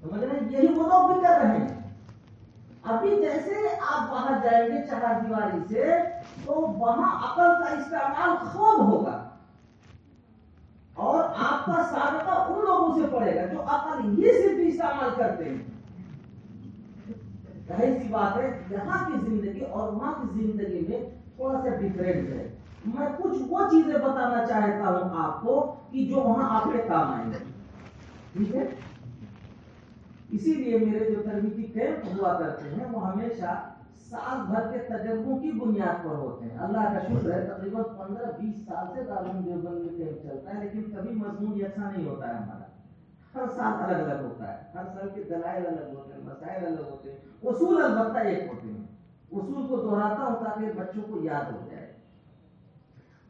سمجھ رہے ہیں؟ یہی وہ لوگ بھی کر رہے ہیں۔ ابھی جیسے آپ باہر جائیں گے چہار دیواری سے تو وہاں عقل کا استعمال خوب ہوگا، اور آپ کا سابقہ ان لوگوں سے پڑے گا جو عقل ہی صرف استعمال کرتے ہیں۔ ظاہر سی بات ہے یہاں کی زندگی اور وہاں کی زندگی میں تھوڑا سا ڈفرینٹ ہے۔ میں کچھ وہ چیزیں بتانا چاہتا ہوں آپ کو کہ جو وہاں آپ کے کام آئیں گے، ٹھیک ہے؟ اسی لیے میرے جو تربیتی کیمپ ہوا کرتے ہیں وہ ہمیشہ سال بھر کے تجربوں کی بنیاد پر ہوتے ہیں۔ اللہ کا شکر ہے تقریباً 15-20 سال سے دارالعلوم دیوبند میں کیمپ چلتا ہے، لیکن کبھی مضمون یکساں نہیں ہوتا ہے ہمارا، ہر سال الگ الگ ہوتا ہے، ہر سال کے دلائل الگ ہوتے ہیں، مسائل الگ ہوتے ہیں، اصول البتہ ایک ہوتے ہیں۔ اصول کو دہراتا ہوں تاکہ بچوں کو یاد ہو جائے۔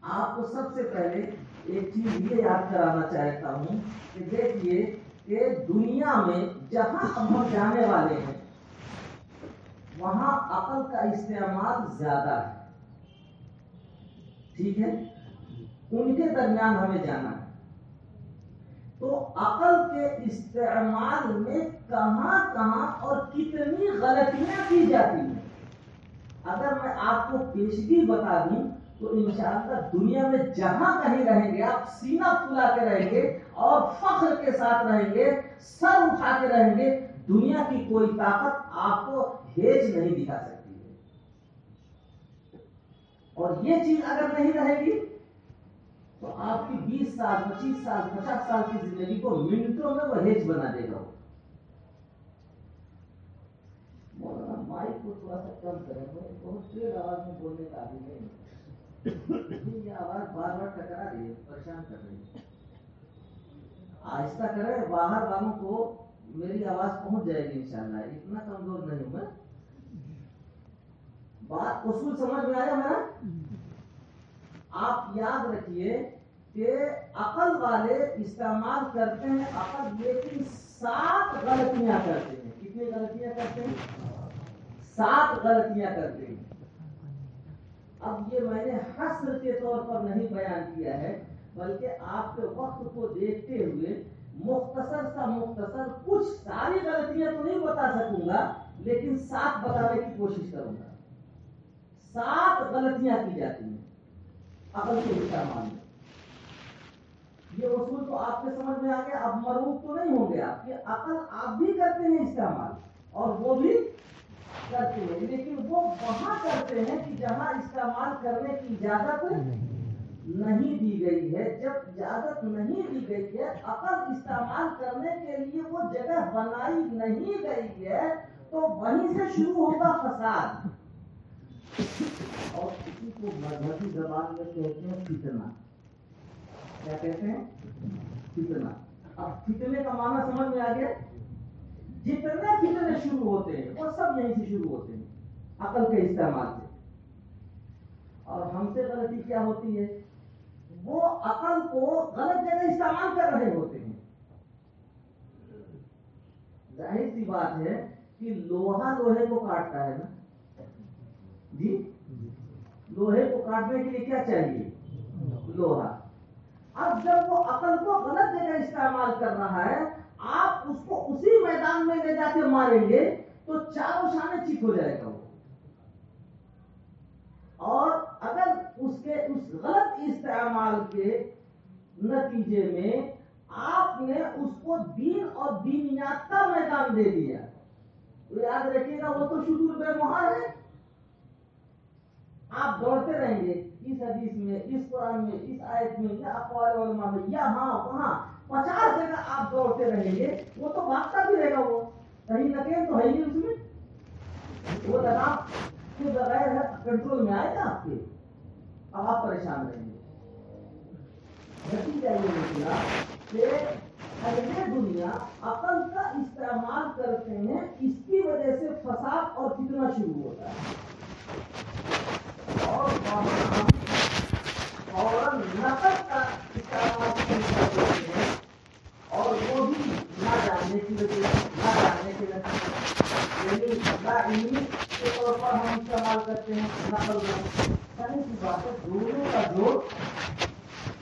آپ کو سب سے پہلے ایک چیز یہ یاد کرانا چاہتا ہوں کہ دیکھیے کہ دنیا میں جہاں ہم جانے والے ہیں وہاں عقل کا استعمال زیادہ ہے، ٹھیک ہے؟ ان کے درمیان ہمیں جانا ہے تو عقل کے استعمال میں کہاں کہاں اور کتنی غلطیاں کی جاتی ہیں اگر میں آپ کو پیشگی بتا دوں تو انشاءاللہ دنیا میں جہاں کہیں رہیں گے آپ سینہ پھلا کے رہیں گے اور فخر کے ساتھ رہیں گے، سر اٹھا کے رہیں گے، دنیا کی کوئی طاقت آپ کو ہیج نہیں دکھا سکتی ہے۔ اور یہ چیز اگر نہیں رہے گی تو آپ کی 20 سال 25 سال 50 سال کی زندگی کو منٹوں میں وہ ہیج بنا دے گا۔ مولانا مائک کو تھوڑا سا کم کریں، بہت تیز آواز میں بولنے کا عادی نہیں ہے، یہ آواز بار بار ٹکرا رہی ہے، پریشان کر رہی ہے۔ آہستہ کریں, باہر والوں کو میری آواز پہنچ جائے گی انشاءاللہ, اتنا کمزور نہیں ہوں میں. بات اصول سمجھ میں آیا میرا؟ آپ یاد رکھیے کہ عقل والے استعمال کرتے ہیں عقل, لیکن 7 غلطیاں کرتے ہیں. کتنی غلطیاں کرتے ہیں؟ 7 غلطیاں کرتے ہیں. اب یہ میں نے حصر کے طور پر نہیں بیان کیا ہے, بلکہ آپ کے وقت کو دیکھتے ہوئے مختصر کچھ ساری غلطیاں تو نہیں بتا سکوں گا, لیکن 7 بتانے کی کوشش کروں گا. 7 غلطیاں کی جاتی ہیں عقل کے استعمال میں. یہ اصول تو آپ کے سمجھ میں آ گیا. اب مروب تو نہیں ہوں گے آپ کہ عقل آپ بھی کرتے ہیں استعمال اور وہ بھی کرتے ہیں, لیکن وہ وہاں کرتے ہیں کہ جہاں استعمال کرنے کی اجازت نہیں دی گئی ہے. جب اجازت نہیں دی گئی ہے, عقل استعمال کرنے کے لیے وہ جگہ بنائی نہیں گئی ہے, تو وہیں سے شروع ہوگا فساد. اور اسی کو مذہبی زبان میں کہتے ہیں فتنہ. کیا کہتے ہیں؟ فتنہ. اب فتنے کا معنی سمجھ میں آ گیا؟ جتنے فتنے شروع ہوتے ہیں وہ سب یہیں سے شروع ہوتے ہیں, عقل کے استعمال سے. اور ہم سے غلطی کیا ہوتی ہے؟ وہ عقل کو غلط جگہ استعمال کر رہے ہوتے ہیں. ظاہر سی بات ہے کہ لوہا لوہے کو کاٹتا ہے نا جی. لوہے کو کاٹنے کے لیے کیا چاہیے؟ لوہا. اب جب وہ عقل کو غلط جگہ استعمال کر رہا ہے, آپ اس کو اسی میدان میں لے جا کے ماریں گے تو چاروں شانے چیت ہو جائے گا وہ. اور اگر اس غلط استعمال کے نتیجے میں آپ نے اس کو دین اور دینیات کا میدان دے دیا, تو یاد رکھیے گا وہ تو شذور بے مہار ہے. آپ دوڑتے رہیں گے اس حدیث میں, اس قرآن میں, اس آیت میں, یا اقوال علماء میں, یہاں وہاں 50 جگہ آپ دوڑتے رہیں گے. وہ تو بھاگتا بھی رہے گا, وہ کہیں نکل تو ہے ہی اس میں. وہ لگام کے بغیر کنٹرول میں آئے گا آپ کے, اب آپ پریشان رہیں گے. نتیجہ یہ نکلا کہ اہل دنیا عقل کا استعمال کرتے ہیں, اس کی وجہ سے فساد اور فتنہ شروع ہوتا ہے. اور نقل کا استعمال کرتے ہیں, اور وہ بھی نہ جاننے کی وجہ یعنی لاعلمی کے طور پر ہم استعمال کرتے ہیں نقل کا. ساری سی بات ہے, دونوں کا جوڑ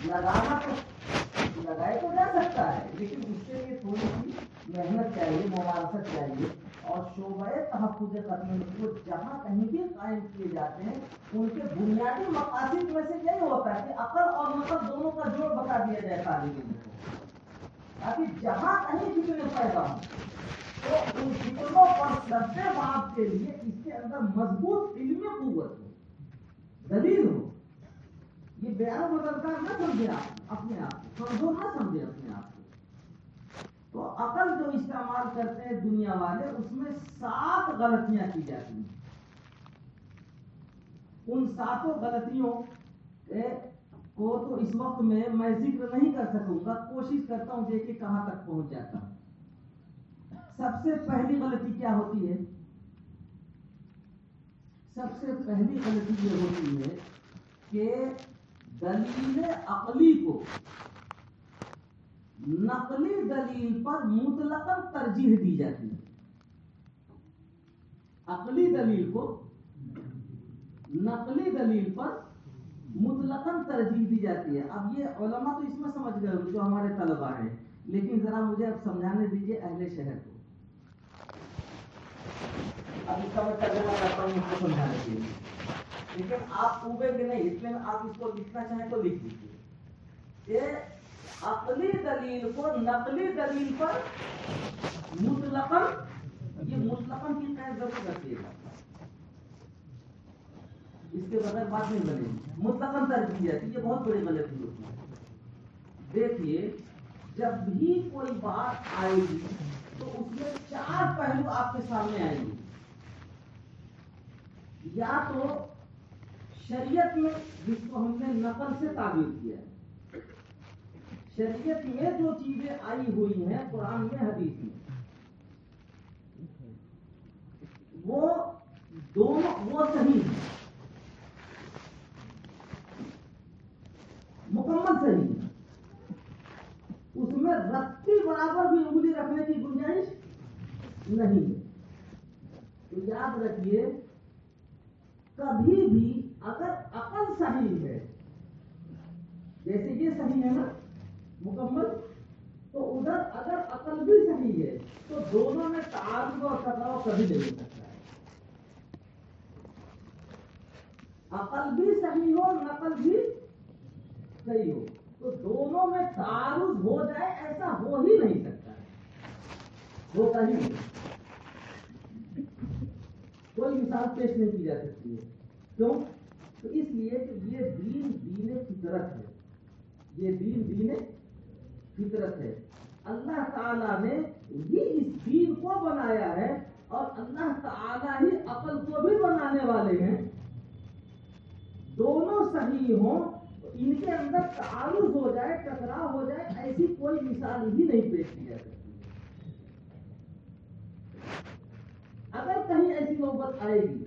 لگانا تو لگائے تو جا سکتا ہے, لیکن اس کے لیے تھوڑی سی محنت چاہیے, ممارست چاہیے. اور شعبۂ تحفظ قدیم کو جہاں کہیں بھی قائم کیے جاتے ہیں, ان کے بنیادی مقاصد میں سے یہی ہوتا ہے کہ عقل اور نقل دونوں کا جوڑ بتا دیا جائے طالب علم کو, تاکہ جہاں کہیں فتنے پیدا ہوں تو ان فتنوں پر سد باب کے لیے اس کے اندر مضبوط علمی قوت ہو, دلیل ہو. یہ بیان مددگار نہ سمجھے آپ اپنے آپ کو, کمزور نہ سمجھے اپنے آپ کو. تو عقل جو استعمال کرتے ہیں دنیا والے, اس میں 7 غلطیاں کی جاتی ہیں. ان 7 غلطیوں کو تو اس وقت میں ذکر نہیں کر سکوں گا, کوشش کرتا ہوں دیکھیں کہاں تک پہنچ جاتا ہوں. سب سے پہلی غلطی کیا ہوتی ہے؟ سب سے پہلی غلطی یہ ہوتی ہے کہ دلیل عقلی کو نقلی دلیل پر مطلقاً ترجیح دی جاتی ہے. عقلی دلیل کو نقلی دلیل پر مطلقاً ترجیح دی جاتی ہے. اب یہ علماء تو اس میں سمجھ گئے ہوں جو ہمارے طلباء ہیں, لیکن ذرا مجھے اب سمجھانے دیجیے اہل شہر کو. اب اس کا میں ترجمہ کرتا ہوں اس کو سمجھانے کے لیے, لیکن آپ پوچھیں گے نہیں, اس میں آپ اس کو لکھنا چاہیں تو لکھ دیجیے کہ عقلی دلیل کو نقلی دلیل پر مطلقاً, یہ مطلقاً کی قید ضرور رکھیے گا, اس کے بغیر بات نہیں بنے گی. مطلقاً ترجیح جاتی ہے, یہ بہت بڑی غلطی ہوتی ہے. دیکھیے, جب بھی کوئی بات آئے گی تو اس میں 4 پہلو آپ کے سامنے آئیں گے. یا تو شریعت میں جس کو ہم نے نقل سے تعبیر کیا ہے, شریعت میں جو چیزیں آئی ہوئی ہیں قرآن میں حدیث میں، وہ دونوں وہ صحیح ہیں، مکمل صحیح ہے، اس میں رتی برابر بھی انگلی رکھنے کی گنجائش نہیں ہے۔ تو یاد رکھیے کبھی بھی اگر عقل صحیح ہے، جیسے یہ صحیح ہے نا مکمل، تو ادھر اگر عقل بھی صحیح ہے تو دونوں میں تعارض اور ٹکراؤ کبھی نہیں ہو سکتا ہے۔ عقل بھی صحیح ہو نقل بھی صحیح ہو تو دونوں میں تعارض ہو جائے ایسا ہو ہی نہیں سکتا ہے، ہوتا ہی نہیں، کوئی مثال پیش نہیں کی جا سکتی ہے۔ کیوں؟ تو اس لیے کہ یہ دین دین فطرت ہے، یہ دین دین فطرت ہے۔ اللہ تعالیٰ نے ہی اس دین کو بنایا ہے اور اللہ تعالیٰ ہی عقل کو بھی بنانے والے ہیں، دونوں صحیح ہوں تو ان کے اندر تعارض ہو جائے، ٹکراؤ ہو جائے، ایسی کوئی مثال ہی نہیں پیش کی جا سکتی ہے۔ اگر کہیں ایسی نوبت آئے گی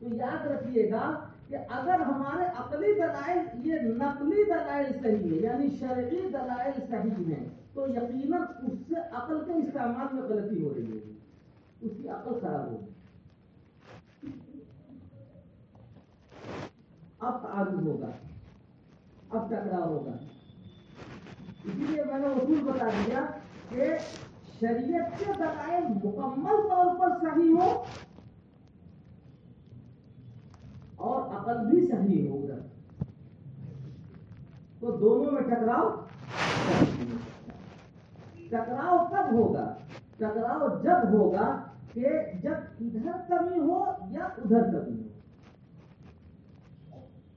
تو یاد رکھیے گا کہ اگر ہمارے عقلی دلائل یہ نقلی دلائل صحیح ہے، یعنی شرعی دلائل صحیح ہیں، تو یقیناً اس سے عقل کے استعمال میں غلطی ہو رہی ہوگی، اس کی عقل خراب ہوگی۔ اب تعارض ہوگا، اب ٹکراؤ ہوگا۔ اسی لیے میں نے اصول بتا دیا کہ شریعت کے دلائل مکمل طور پر صحیح ہو اور عقل بھی صحیح ہوگا تو دونوں میں ٹکراؤ کب ہوگا؟ ٹکراؤ جب ہوگا کہ جب ادھر کمی ہو یا ادھر کمی ہو۔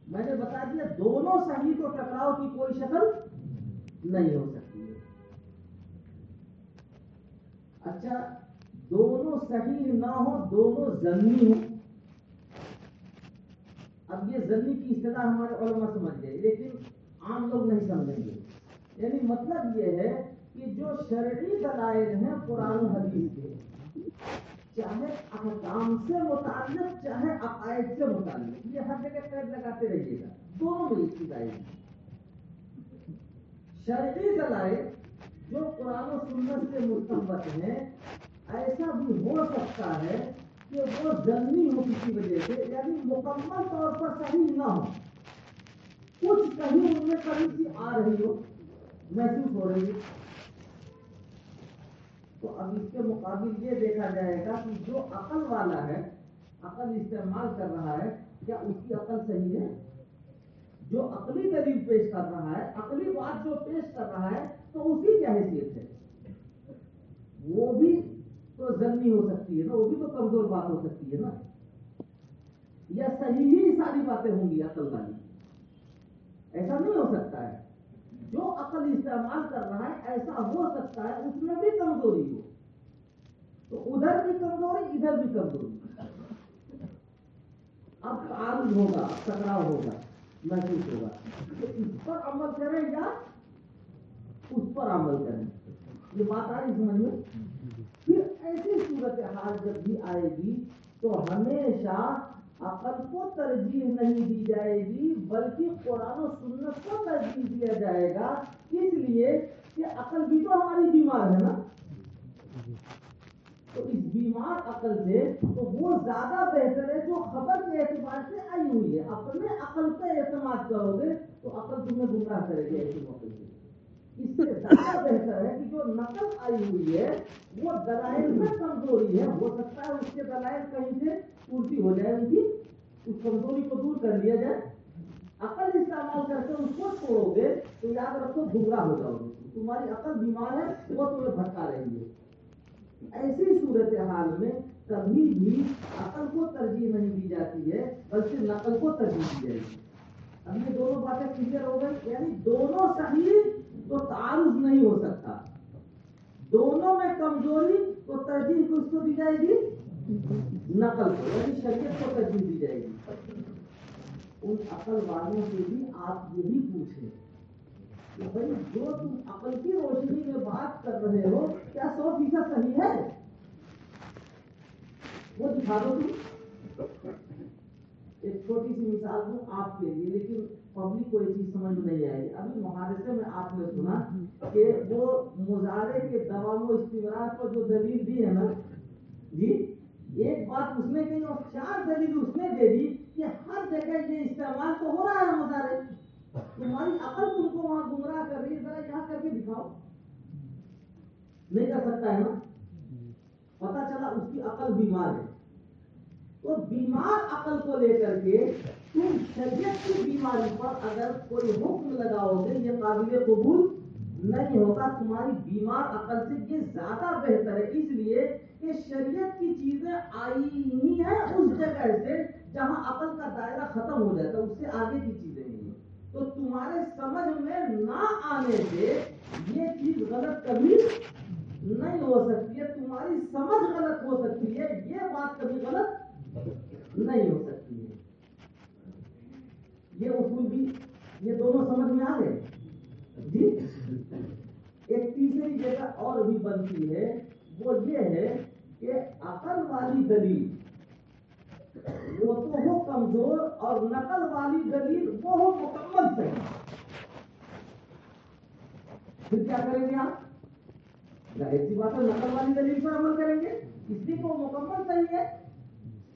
میں نے بتا دیا دونوں صحیح تو ٹکراؤ کی کوئی شکل نہیں ہو سکتی ہے۔ اچھا دونوں صحیح نہ ہو، دونوں ظنی ہو۔ اب یہ ظنی کی اصطلاح ہمارے علماء سمجھ گئے لیکن عام لوگ نہیں سمجھیں گے۔ یعنی مطلب یہ ہے کہ جو شرعی دلائل ہیں قرآن و حدیث کے، چاہے احکام سے متعلق چاہے عقائد سے متعلق، یہ ہر جگہ قید لگاتے رہیے گا، دونوں میں اس کی دائیں شرعی دلائل جو قرآن و سنت سے مستنبط ہیں، ایسا بھی ہو سکتا ہے کہ وہ ظنی ہو کسی وجہ سے، یعنی مکمل طور پر صحیح نہ ہو، کچھ کہیں ان میں کمی سی آ رہی ہو، محسوس ہو رہی ہے، تو اب اس کے مقابل یہ دیکھا جائے گا کہ جو عقل والا ہے، عقل استعمال کر رہا ہے، کیا اس کی عقل صحیح ہے؟ جو عقلی دلیل پیش کر رہا ہے، عقلی بات جو پیش کر رہا ہے، تو اس کی کیا حیثیت ہے؟ وہ بھی تو ظنی ہو سکتی ہے نا، وہ بھی تو کمزور بات ہو سکتی ہے نا، یا صحیح ہی ساری باتیں ہوں گی عقل والی؟ ایسا نہیں ہو سکتا ہے۔ جو عقل استعمال کر رہا ہے ایسا ہو سکتا ہے اس میں بھی کمزوری ہو، تو ادھر بھی کمزوری ادھر بھی کمزوری، اب تعارض ہوگا، اب ٹکراؤ ہوگا، محسوس ہوگا کہ اس پر عمل کریں یا اس پر عمل کریں۔ یہ بات آ رہی سمجھ میں؟ پھر ایسی صورتحال جب بھی آئے گی تو ہمیشہ عقل کو ترجیح نہیں دی جائے گی بلکہ قرآن و سنت کو ترجیح دیا جائے گا، اس لیے کہ عقل بھی تو ہماری بیمار ہے نا، تو اس بیمار عقل سے تو وہ زیادہ بہتر ہے جو خبر کے اعتبار سے آئی ہوئی ہے۔ اپنے عقل پہ اعتماد کرو گے تو عقل تمہیں گمراہ کرے گی ایسے موقع سے۔ اس سے زیادہ بہتر ہے کہ جو نقل آئی ہوئی ہے وہ دلائل میں کمزوری ہے، ہو سکتا ہے اس کے دلائل کہیں سے پورتی ہو جائے، ان کی اس کمزوری کو دور کر لیا جائے۔ عقل استعمال کر کے اس کو چھوڑو گے تو یاد رکھو گمراہ ہو جاؤ گے، تمہاری عقل بیمار ہے، وہ تمہیں بھٹکا رہی ہے۔ ایسی صورتحال میں کبھی بھی عقل کو ترجیح نہیں دی جاتی ہے بلکہ نقل کو ترجیح دی جائے گی۔ اب یہ دونوں باتیں کلیئر ہو گئی، یعنی دونوں صحیح تو تعارض نہیں ہو سکتا، دونوں میں کمزوری تو ترجیح کس کو دی جائے گی؟ نقل کو، یعنی شریعت کو ترجیح دی جائے گی۔ ان عقل والوں سے بھی آپ یہی پوچھیں کہ بھائی جو تم عقل کی روشنی میں بات کر رہے ہو کیا 100% صحیح ہے؟ وہ دکھا دو تم. ایک چھوٹی سی مثال دوں آپ کے لیے، لیکن پبلک کو یہ چیز سمجھ میں نہیں آئے گی. ابھی محادثے میں آپ نے سنا کہ وہ مظاہرے کے دوام و استمرار پر جو دلیل دی ہے نا جی، ایک بات اس نے کہی اور 4 دلیل اس نے دے دی کہ ہر جگہ یہ استعمال تو ہو رہا ہے مظاہرے. تمہاری عقل تم کو وہاں گمراہ کر رہی ہے، ذرا یہاں کر کے دکھاؤ. نہیں کر سکتا ہے نا. پتا چلا اس کی عقل بیمار ہے. تو بیمار عقل کو لے کر کے تم شریعت کی بیماری پر اگر کوئی حکم لگاؤ گے یہ قابل قبول نہیں ہوتا. تمہاری بیمار عقل سے یہ زیادہ بہتر ہے، اس لیے کہ شریعت کی چیزیں آئی ہی ہیں اس جگہ سے جہاں عقل کا دائرہ ختم ہو جاتا ہے، اس سے آگے کی چیزیں نہیں ہیں. تو تمہارے سمجھ میں نہ آنے سے یہ چیز غلط کبھی نہیں ہو سکتی ہے. تمہاری سمجھ غلط ہو سکتی ہے، یہ بات کبھی غلط نہیں ہو سکتی ہے. یہ اصول بھی یہ دونوں سمجھ میں آ گئے جی. ایک تیسری جگہ اور بھی بنتی ہے، وہ یہ ہے کہ عقل والی دلیل وہ تو ہو کمزور اور نقل والی دلیل وہ ہو مکمل صحیح. پھر کیا کریں گے آپ؟ ظاہر سی بات ہے نقل والی دلیل پر عمل کریں گے، اس لیے وہ مکمل صحیح ہے.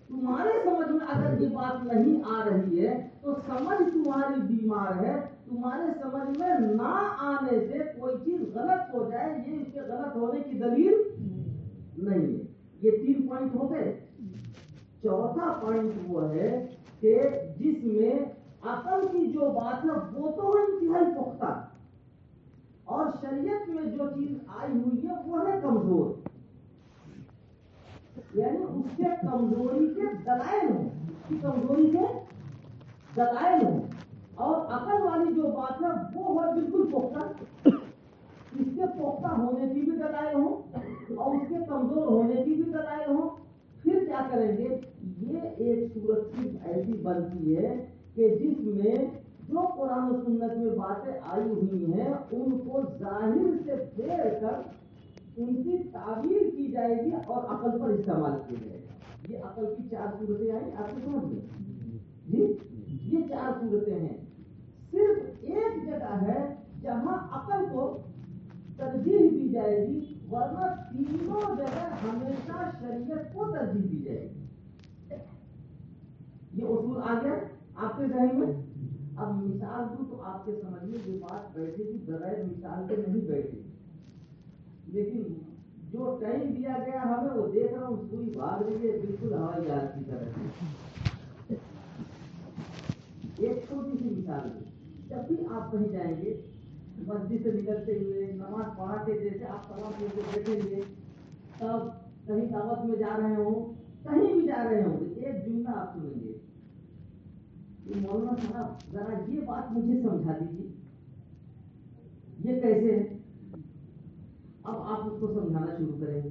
تمہارے سمجھ میں اگر یہ بات نہیں آ رہی ہے تو سمجھ تمہاری بیمار ہے. تمہارے سمجھ میں نہ آنے سے کوئی چیز غلط ہو جائے یہ اس کے غلط ہونے کی دلیل نہیں ہے. یہ 3 پوائنٹ ہو گئے. چوتھا پوائنٹ وہ ہے کہ جس میں عقل کی جو بات ہے وہ تو انتہائی پختہ اور شریعت میں جو چیز آئی ہوئی ہے وہ ہے کمزور، یعنی اس کے کمزوری کے دلائل ہوں، اس کی کمزوری کے دلائل ہوں. اور عقل والی جو بات ہے وہ ہے بالکل پختہ، اس کے پختہ ہونے کی بھی دلائل ہوں اور اس کے کمزور ہونے کی بھی دلائل ہوں. پھر کیا کریں گے؟ یہ ایک صورت ایسی بنتی ہے کہ جس میں جو قرآن و سنت میں باتیں آئی ہوئی ہیں ان کو ظاہر سے پھیر کر ان کی تعبیر کی جائے گی اور عقل پر استعمال کیا جائے گا. یہ عقل کی 4 صورتیں آئیں آپ کو سمجھ میں جی. یہ 4 صورتیں ہیں. صرف ایک جگہ ہے جہاں عقل کو ترجیح دی جائے گی، ورنہ تینوں جگہ ہمیشہ شریعت کو ترجیح دی جائے گی. یہ اصول آ گیا آپ کے ذہن میں. اب مثال دوں تو آپ کے سمجھ میں یہ بات بیٹھے گی، بغیر مثال کے نہیں بیٹھے گی. لیکن جو ٹائم دیا گیا ہمیں وہ دیکھ رہا ہوں پوری بھاگ رہی ہے بالکل ہوائی جہاز کی طرح. ایک چھوٹی سی مثال ہے. جب بھی آپ کہیں جائیں گے مسجد سے نکلتے ہوئے نماز پڑھاتے جیسے آپ تمام کے بیٹھیں گے، تب کہیں دعوت میں جا رہے ہوں کہیں بھی جا رہے ہوں ایک جملہ آپ سنیں گے کہ مولانا صاحب ذرا یہ بات مجھے سمجھا دیجیے یہ کیسے ہے. اب آپ اس کو سمجھانا شروع کریں گے.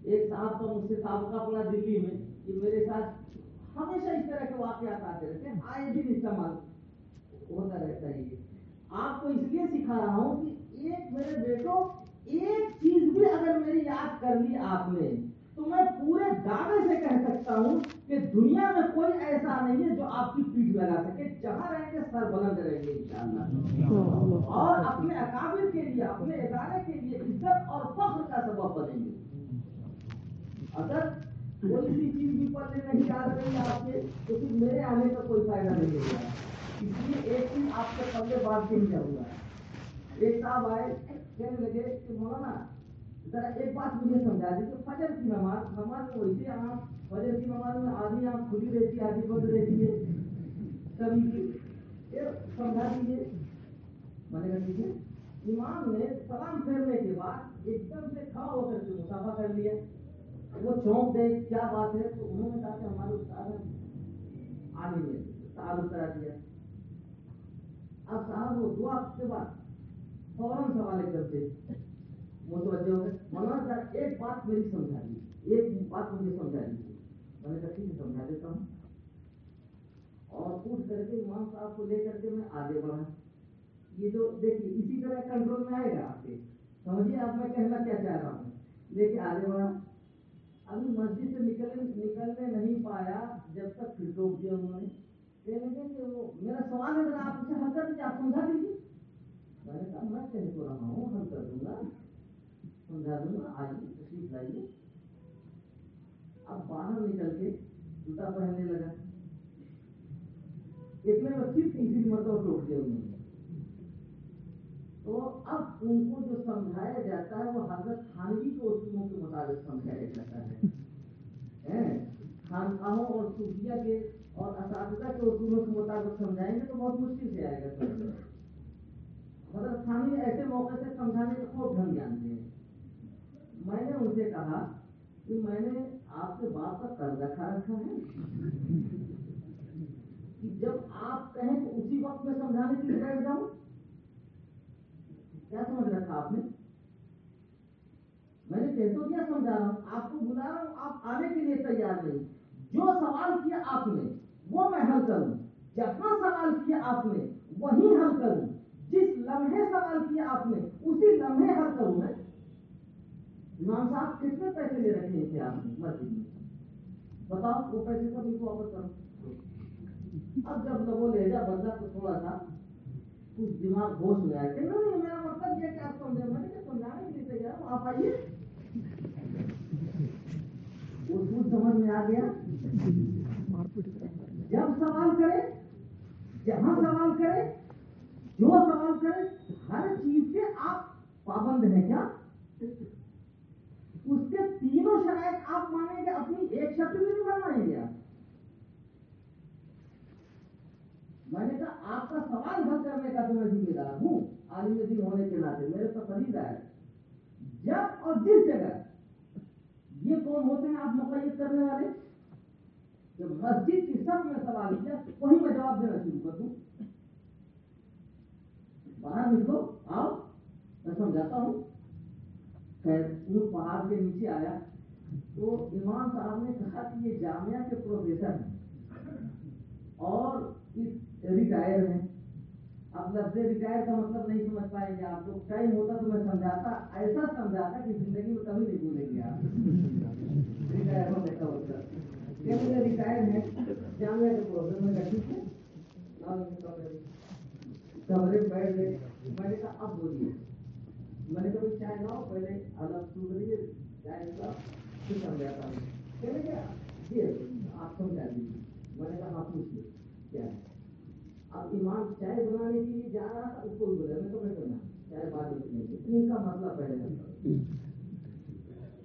ایک صاحب کا مجھ سے سابقہ پڑا دلی میں کہ میرے ساتھ ہمیشہ اس طرح کے واقعات آتے رہتے ہیں، آئے دن استعمال ہوتا رہتا ہے. یہ آپ کو اس لیے سکھا رہا ہوں کہ ایک میرے بیٹوں ایک چیز بھی اگر میری یاد کر لی آپ نے تو میں پورے دعوے سے کہہ سکتا ہوں کہ دنیا میں کوئی ایسا نہیں ہے جو آپ کی پیٹھ لگا سکے. جہاں رہیں گے سر بلند رہیں گے انشاءاللہ، اور اپنے اکابر کے لیے اپنے ادارے کے لیے عزت اور فخر کا سبب بنیں گے. اگر کوئی بھی چیز بھی پڑھنے نہیں یاد رہی آپ کے تو پھر میرے آنے کا کوئی فائدہ نہیں ہوگا. اس لیے ایک چیز آپ کے پلے بات کے نہیں ہوا. ایک صاحب آئے کہنے لگے کہ مولانا ذرا ایک بات مجھے سمجھا دیجیے. فجر کی نماز میں ویسے آپ فجر کی نماز میں آدھی آنکھ کھلی رہتی ہے آدھی بند رہتی ہے کبھی کی سمجھا دیجیے. میں نے کہا ٹھیک ہے. امام نے سلام پھیرنے کے بعد ایک دم سے کھڑا ہو کر کے مسافہ کر لیا. وہ چونک گئے کیا بات ہے تو انہوں نے کہا کہ ہمارے استاد عالم نے تعارف کرا دیا. اب صاحب وہ دعا کے بعد فوراً سوال کرتے متوجہ ہو گئے. مولانا صاحب ایک بات میری سمجھا دی، ایک بات مجھے سمجھا دیجیے. میں نے کہا ٹھیک ہے سمجھا دیتا ہوں. اور اٹھ کر کے امام صاحب کو لے کر کے میں آگے بڑھا. یہ جو دیکھیے اسی طرح کنٹرول میں آئے گا آپ کے. سمجھیے آپ میں کہنا کیا چاہ رہا ہوں. لے کے آگے بڑھا. ابھی مسجد سے نکلنے نہیں پایا جب تک پھر ٹوک دیا انہوں نے. کہنے لگے کہ وہ میرا سوال ہے ذرا آپ اسے حل کر دیجیے, آپ سمجھا دیجیے. میں نے کہا میں کہنے کو رہا ہوں, حل کر دوں گا, سمجھا دوں گا, آئیے تشریف لائیے. اب باہر نکل کے جوتا پہننے لگا. اتنے میں پھر تیسری مرتبہ ٹوک دیا انہوں نے. تو اب ان کو جو سمجھایا جاتا ہے وہ حضرت تھانوی کے اصولوں کے مطابق سمجھایا جاتا ہے. خانقاہوں اور صوفیہ کے اور اساتذہ کے اصولوں کے مطابق سمجھائیں گے تو بہت مشکل سے آئے گا. حضرت تھانوی ایسے موقع سے سمجھانے کے خوب ڈھنگ جانتے ہیں. میں نے ان سے کہا کہ میں نے آپ کے باپ کا قرض کھا رکھا ہے کہ جب آپ کہیں تو اسی وقت میں سمجھانے کے لیے بیٹھ جاؤں. کیا سمجھ رکھا آپ نے؟ میں نے کہہ تو دیا سمجھا رہا ہوں, آپ کو بلا رہا ہوں, آپ آنے کے لیے تیار نہیں. جو سوال کیا آپ نے وہ میں حل کروں, جہاں سوال کیا آپ نے وہیں حل کروں, جس لمحے سوال کیا آپ نے اسی لمحے حل کروں میں. امام صاحب کتنے پیسے لے رکھے تھے آپ نے مسجد میں؟ بتاؤ, وہ پیسے سب ان کو واپس کرو. اب جب لبو لہجہ بدلا تو تھوڑا سا کچھ دماغ ہوش میں آیا کہ نہیں میرا مطلب یہ کہ آپ سمجھے. میں نے کیا سمجھانے کے لیے تیار ہوں, آپ آئیے. اصول سمجھ میں آ گیا. جب سوال کرے, جہاں سوال کرے, جو سوال کرے, ہر چیز کے آپ پابند ہیں کیا؟ اس کے تینوں شرائط آپ مانیں گے, اپنی ایک شرط بھی نہیں بنوائیں گے آپ. میں نے کہا آپ کا سوال حل کرنے کا تو میں ذمہ دار ہوں عالم دین ہونے کے ناطے, میرے پر فریضہ ہے. جب اور جس جگہ یہ کون ہوتے ہیں آپ مقید کرنے والے کہ مسجد کی سب میں سوال کیا وہیں میں جواب دینا شروع کر دوں. باہر نکلو, آؤ, میں سمجھاتا ہوں. خیر اون پہاڑ کے نیچے آیا تو امام صاحب نے کہا کہ یہ جامعہ کے پروفیسر ہیں اور ریٹائر ہیں. اب لفظ ریٹائر کا مطلب نہیں سمجھ پائیں گے آپ لوگ. ٹائم ہوتا تو میں سمجھاتا, ایسا سمجھاتا کہ زندگی میں کبھی نہیں بھولیں گے آپ. ریٹائر ہونے کا مطلب کہ ریٹائر ہے جامعہ کے پروفیسر. میں ٹھیک ہے, کمرے میں بیٹھ گئے. میں نے کہا اب بولیے. میں نے کہا چائے لاؤ, پہلے الگ سن لیجیے, چائے کا پھر سمجھاتا ہوں. کہنے کیا جی آپ سمجھا دیجیے. میں نے کہا آپ پوچھیے کیا ہے. اب امام چائے بنانے کے لیے جا رہا تھا, اس کو بولا میں تو میں کرنا چائے بعد میں پیئیں گے. ان کا مسئلہ پہلے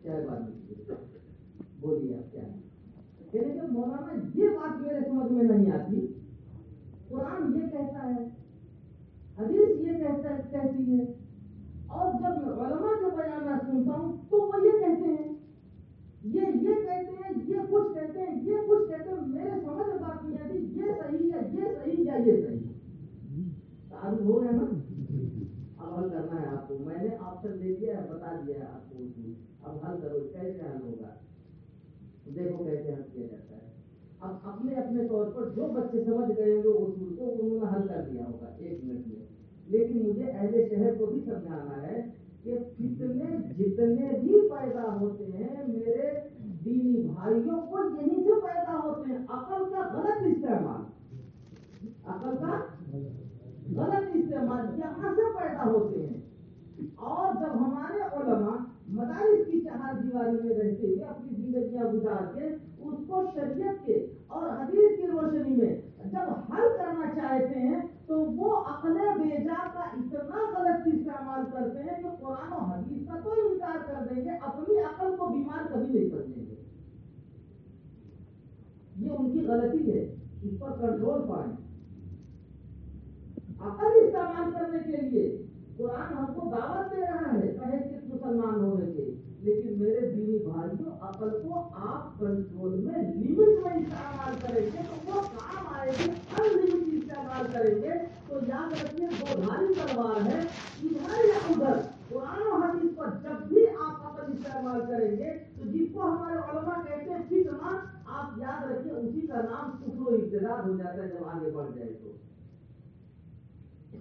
چائے بعد میں بولیے آپ کیا ہے. کہنے کہ مولانا یہ بات میرے سمجھ میں نہیں آتی. قرآن یہ کہتا ہے, حدیث یہ کہتی ہے, اور جب میں علماء کے بیانات سنتا ہوں تو وہ یہ کہتے ہیں, یہ کہتے ہیں, یہ کچھ کہتے ہیں, یہ کچھ کہتے ہیں. میرے سمجھ میں بات نہیں آتی یہ صحیح یا یہ صحیح یا یہ صحیح. تعارف ہو گیا نا. اب حل کرنا ہے آپ کو. میں نے آپشن دے دیا ہے, بتا دیا ہے آپ کو. اب حل کرو, کیسے حل ہوگا دیکھو کیسے حل کیا جاتا ہے. اب اپنے اپنے طور پر جو بچے سمجھ گئے ہوں گے اصول کو انہوں نے حل کر دیا ہوگا 1 منٹ میں. لیکن مجھے اہل شہر کو بھی سمجھانا ہے کہ فتنے جتنے بھی پیدا ہوتے ہیں میرے دینی بھائیوں کو یہیں سے پیدا ہوتے ہیں. عقل کا غلط استعمال, عقل کا غلط استعمال یہاں سے پیدا ہوتے ہیں. اور جب ہمارے علماء مدارس کی چہار دیواری میں رہتے ہوئے اپنی زندگیاں گزار کے اس کو شریعت کے اور حدیث کی روشنی میں جب حل کرنا چاہتے ہیں تو وہ عقل بیجا کا اتنا غلط استعمال کرتے ہیں کہ قرآن و حدیث کا تو انکار کر دیں گے, اپنی عقل کو بیمار کبھی نہیں سمجھیں گے. یہ ان کی غلطی ہے, اس پر کنٹرول پائیں. عقل استعمال کرنے کے لیے قرآن ہم کو دعوت دے رہا ہے پہلے کے مسلمان ہونے کے. لیکن میرے دینی بھائیوں عقل کو آپ کنٹرول میں لمٹ میں استعمال کریں گے تو وہ کام آئے گی. ان لمٹ استعمال کریں گے تو یاد رکھیے 2 دھاری تلوار ہے, ادھر یا ادھر. قرآن و حدیث پر جب بھی آپ عقل استعمال کریں گے تو جس کو ہمارے علماء کہتے ہیں فتنہ, آپ یاد رکھیے اسی کا نام کفر و ارتداد ہو جاتا ہے جب آگے بڑھ جائے تو.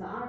60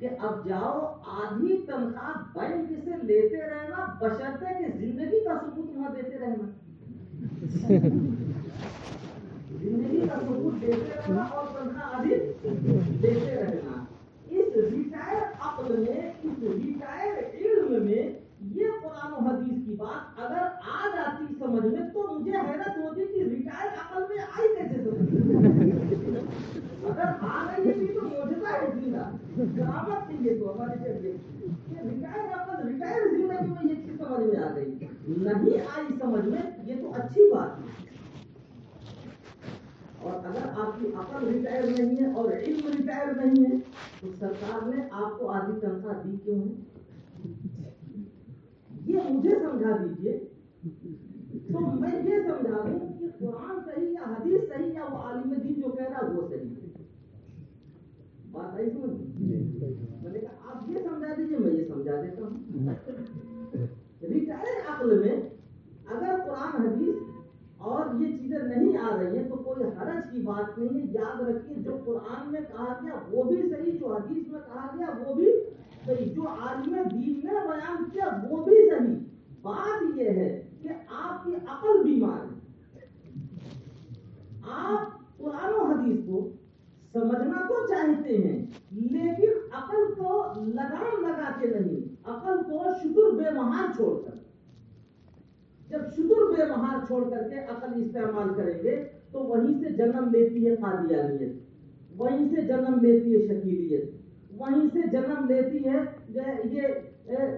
کہ اب جاؤ آدھی تنخواہ بینک سے لیتے رہنا بشرطے کہ زندگی کا ثبوت وہاں دیتے رہنا، زندگی کا ثبوت دیتے رہنا اور تنخواہ آدھی دیتے رہنا۔ اس ریٹائر عقل میں، اس ریٹائر علم میں یہ قرآن و حدیث کی بات اگر آ جاتی سمجھ میں تو مجھے حیرت ہوتی کہ ریٹائر عقل میں آئی کیسے سمجھ، اگر آ گئی تھی تو معجزہ ہے زندہ، کرامت تھی یہ تو ہمارے لیے کہ ریٹائر عقل ریٹائر زندگی میں یہ چیز سمجھ میں آ گئی، نہیں آئی سمجھ میں یہ تو اچھی بات ہے۔ اور اگر آپ کی عقل ریٹائر نہیں ہے اور علم ریٹائر نہیں ہے تو سرکار نے آپ کو آدھی تنخواہ دی کیوں ہے؟ یہ مجھے سمجھا دیجئے تو میں یہ سمجھا دوں کہ قرآن صحیح یا حدیث صحیح یا وہ عالم دین جو کہہ رہا ہے وہ صحیح ہے۔ بات صحیح سمجھ میں نے کہا آپ یہ سمجھا دیجئے، میں یہ سمجھا دیتا ہوں۔ ریٹائر عقل میں اگر قرآن حدیث اور یہ چیزیں نہیں آ رہی ہیں تو کوئی حرج کی بات نہیں ہے۔ یاد رکھیے جو قرآن میں کہا گیا وہ بھی صحیح، جو حدیث میں کہا گیا وہ بھی صحیح، جو عالم دین نے بیان کیا وہ بھی صحیح۔ بات یہ ہے کہ آپ کی عقل بیمار ہے، آپ قرآن و حدیث کو سمجھنا تو چاہتے ہیں لیکن عقل کو لگام لگا کے نہیں، عقل کو شتر بے مہار چھوڑ کر، جب شتر بے مہار چھوڑ کر کے عقل استعمال کریں گے تو وہیں سے جنم لیتی ہے قادیانیت، وہیں سے جنم لیتی ہے شکیلیت، وہیں سے جنم لیتی ہے یہ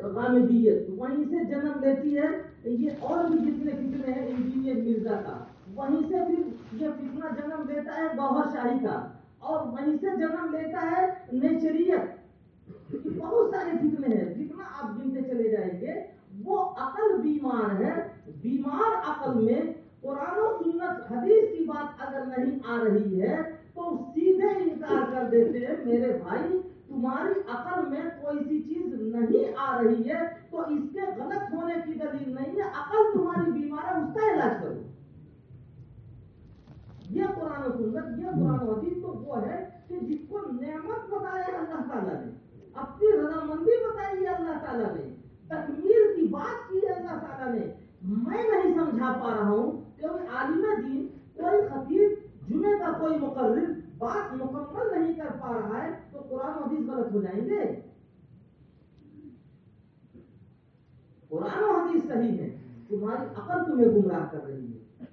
غامدیت، وہیں سے جنم لیتی ہے یہ اور بھی جتنے فتنے ہیں انجینئر مرزا کا، وہیں سے پھر یہ فتنہ جنم لیتا ہے گوہر شاہی کا، اور وہیں سے جنم لیتا ہے نیچریت۔ بہت سارے فتنے ہیں، فتنہ آپ گنتے چلے جائیں گے۔ وہ عقل بیمار ہے، بیمار عقل میں قرآن و سنت حدیث کی بات اگر نہیں آ رہی ہے تو سیدھے انکار کر دیتے ہیں میرے بھائی تمہاری عقل میں کوئی سی چیز نہیں آ رہی ہے تو اس کے غلط ہونے کی دلیل نہیں ہے، عقل تمہاری بیمار ہے اس کا علاج کرو۔ یہ قرآن و سنت، یہ قرآن و حدیث تو وہ ہے کہ جس کو نعمت بتایا ہے اللہ تعالیٰ نے، اپنی رضامندی بتائی ہے اللہ تعالیٰ نے، تکمیل کی بات کی ہے اللہ تعالیٰ نے۔ میں نہیں سمجھا پا رہا ہوں کہ عالم دین کوئی خطیب جمعے کا کوئی مقرر بات مکمل نہیں کر پا رہا ہے تو قرآن و حدیث غلط ہو جائیں گے؟ قرآن و حدیث صحیح ہے، تمہاری عقل تمہیں گمراہ کر رہی ہے۔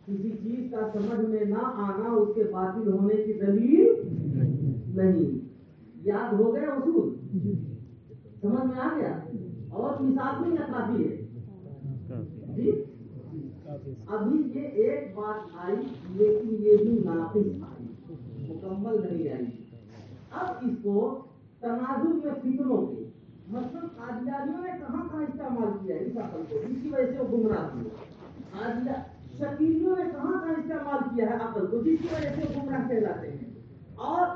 کسی چیز کا سمجھ میں نہ آنا اس کے باطل ہونے کی دلیل نہیں۔ یاد ہو گیا اصول؟ سمجھ میں آ گیا؟ اور مثال میں یہ کافی ہے جی۔ ابھی یہ ایک بات آئی لیکن یہ بھی ناقص آئی، مکمل نہیں آئی۔ اب اس کو تناظر میں فتنوں کے مثلا قادیانیوں نے کہاں کہاں استعمال کیا ہے اس عقل کو جس کی وجہ سے وہ گمراہ ہوئے، شکیلیوں نے کہاں کہاں استعمال کیا ہے عقل کو جس کی وجہ سے وہ گمراہ کہلاتے ہیں، اور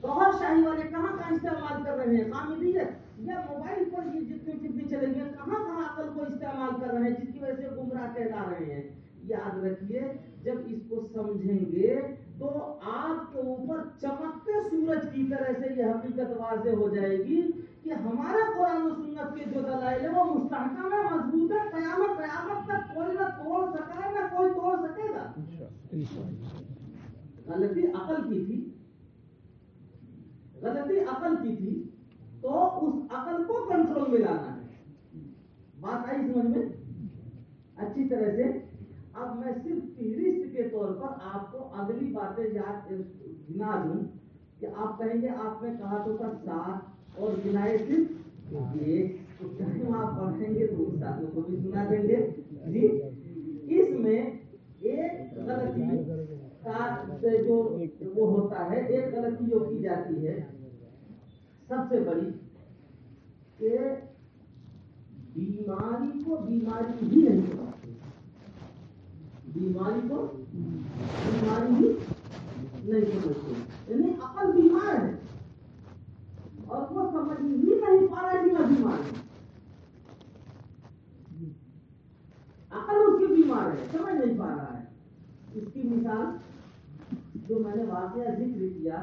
گوہر شاہی والے کہاں کہاں استعمال کر رہے ہیں، قامدیت یا موبائل پر یہ جتنے چلیں گے کہاں کہاں عقل کو استعمال کر رہے ہیں جس کی وجہ سے گمراہ کہلا رہے ہیں۔ یاد رکھیے جب اس کو سمجھیں گے تو آپ کے اوپر چمکتے سورج کی طرح سے یہ حقیقت واضح ہو جائے گی کہ ہمارا قرآن و سنت کے جو دلائل ہے وہ مستحکم ہے، مضبوط ہے، قیامت تک کوئی نہ توڑ سکا ہے نہ کوئی توڑ سکے گا۔ غلطی عقل کی تھی، غلطی عقل کی تھی تو اس عقل کو کنٹرول میں لانا ہے۔ بات آئی سمجھ میں اچھی طرح سے؟ اب میں صرف فہرست کے طور پر آپ کو اگلی باتیں یاد گنا دوں کہ آپ کہیں گے آپ نے کہا تو تھا 7 اور گنائے صرف 1، تو کہیں آپ پڑھیں گے تو اس ساتھوں کو بھی سنا دیں گے جی۔ اس میں ایک غلطی کا جو وہ ہوتا ہے، ایک غلطی جو کی جاتی ہے سب سے بڑی کہ بیماری کو بیماری ہی نہیں سمجھتے، بیماری کو بیماری ہی نہیں سمجھتے، یعنی عقل بیمار ہے اور وہ سمجھ ہی نہیں پا رہا کہ میں بیمار ہوں۔ عقل اس کی بیمار ہے، سمجھ نہیں پا رہا ہے۔ اس کی مثال جو میں نے واقعہ ذکر کیا،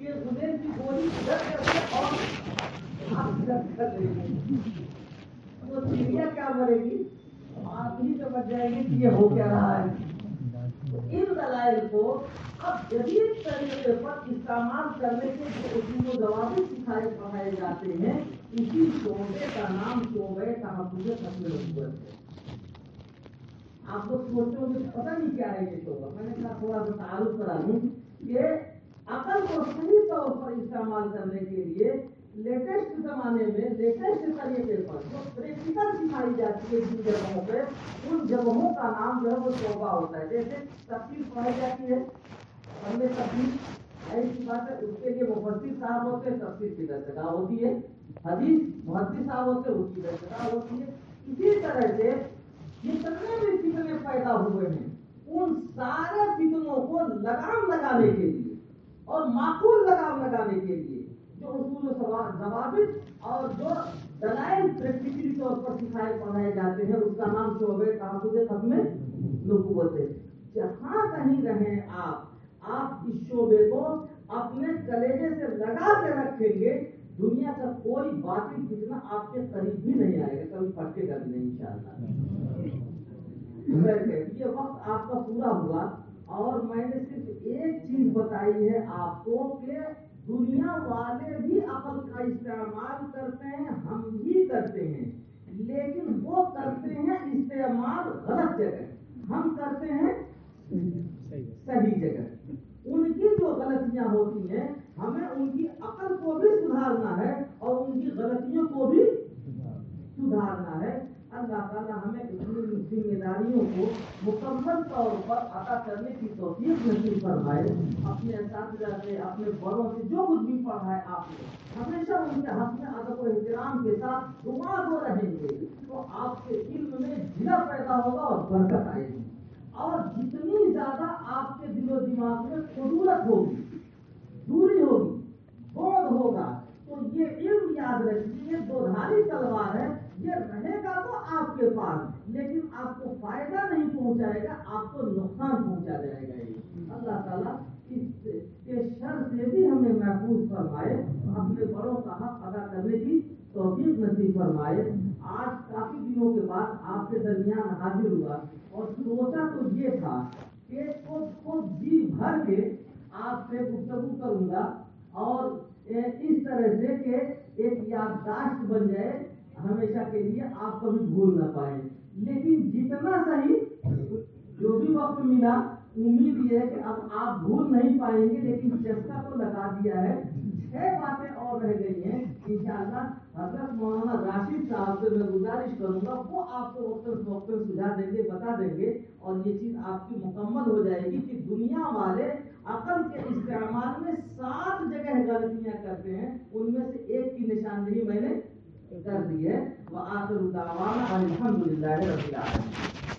کہ انہیں کی گولی ادھر کر اور آپ ادھر کر رہے ہیں، تو چڑیا کیا مرے گی؟ آپ ہی سمجھ جائیں گے کہ یہ ہو کیا رہا ہے۔ ان دلائل کو اب جدید طریقے پر استعمال کرنے کے جو اصول و ضوابط سکھائے پڑھائے جاتے ہیں، اسی شعبے کا نام شعبہ تحفظ ختم نبوت ہے۔ آپ لوگ سوچتے ہوں گے پتہ نہیں کیا ہے یہ شعبہ، میں نے کہا تھوڑا سا تعارف کرا دوں کہ عقل کو صحیح طور پر استعمال کرنے کے لیے لیٹسٹ زمانے میں لیٹسٹ طریقے پر جو پریکٹیکل سکھائی جاتی ہے جن جگہوں پہ، ان جگہوں کا نام جو ہے وہ شعبہ ہوتا ہے۔ جیسے تفسیر پڑھائی جاتی ہے، ہم نے تفسیر ایسی بات ہے، اس کے لیے مفسر صاحب ہوتے ہیں، تفسیر کی درجگاہ ہوتی ہے، حدیث محدث صاحب ہوتے ہیں، اس کی درجگاہ ہوتی ہے۔ اسی طرح سے جتنے بھی فتنے پیدا ہوئے ہیں، ان سارے فتنوں کو لگام لگانے کے لیے اور معقول لگام لگانے کے لیے جو اصول و ضوابط اور جو دلائل پریکٹیکلی طور پر سکھائے پڑھائے جاتے ہیں، اس کا نام شعبہ تحفظ ختم نبوت ہے۔ جہاں کہیں رہیں آپ اس شعبے کو اپنے کلیجے سے لگا کے رکھیں گے، دنیا کا کوئی باطل فتنہ آپ کے قریب بھی نہیں آئے گا، کبھی پھٹکے گا بھی نہیں انشاءاللہ۔ یہ وقت آپ کا پورا ہوا اور میں نے صرف ایک چیز بتائی ہے آپ کو کہ دنیا والے بھی عقل کا استعمال کرتے ہیں، ہم بھی کرتے ہیں، لیکن وہ کرتے ہیں استعمال غلط جگہ، ہم کرتے ہیں صحیح جگہ۔ ان کی جو غلطیاں ہوتی ہیں ہمیں ان کی عقل کو بھی سدھارنا ہے اور ان کی غلطیوں کو بھی سدھارنا ہے۔ اللہ تعالیٰ ہمیں اپنی ذمہ داریوں کو مکمل طور پر ادا کرنے کی توفیق نصیب فرمائے۔ اپنے اساتذہ سے، اپنے بڑوں سے جو کچھ بھی پڑھا ہے آپ نے، ہمیشہ ان کے حق میں ادب و احترام کے ساتھ دعا ہو رہیں گے تو آپ کے علم میں جھلا پیدا ہوگا اور برکت آئے گی، اور جتنی زیادہ آپ کے دل و دماغ میں خضوعت ہوگی، دوری ہوگی، بودھ ہوگا، تو یہ علم یاد رکھیے یہ دو دھاری تلوار ہے، یہ رہے گا تو آپ کے پاس، لیکن آپ کو فائدہ نہیں پہنچائے گا، آپ کو نقصان پہنچا جائے گا۔ یہ اللہ تعالیٰ اس کے شر سے بھی ہمیں محفوظ فرمائے، اپنے بڑوں کا حق ادا کرنے کی توفیق نصیب فرمائے۔ آج کافی دنوں کے بعد آپ کے درمیان حاضر ہوا اور سوچا تو یہ تھا کہ خود جی بھر کے آپ سے گفتگو کروں گا اور اس طرح سے کہ ایک یادداشت بن جائے ہمیشہ کے لیے، آپ کبھی بھول نہ پائیں۔ لیکن جتنا صحیح جو بھی وقت ملا، امید یہ ہے کہ اب آپ بھول نہیں پائیں گے، لیکن چسکا تو لگا دیا ہے۔ 6 باتیں اور رہ گئی ہیں، انشاءاللہ حضرت مولانا راشد صاحب سے میں گزارش کروں گا، وہ آپ کو وقتاً سجھا دیں گے، بتا دیں گے، اور یہ چیز آپ کی مکمل ہو جائے گی کہ دنیا والے عقل کے استعمال میں 7 جگہ غلطیاں کرتے ہیں، ان میں سے ایک کی نشاندہی میں نے کر دی ہے۔ وآخر دعوانا الحمدللہ رب العالمین۔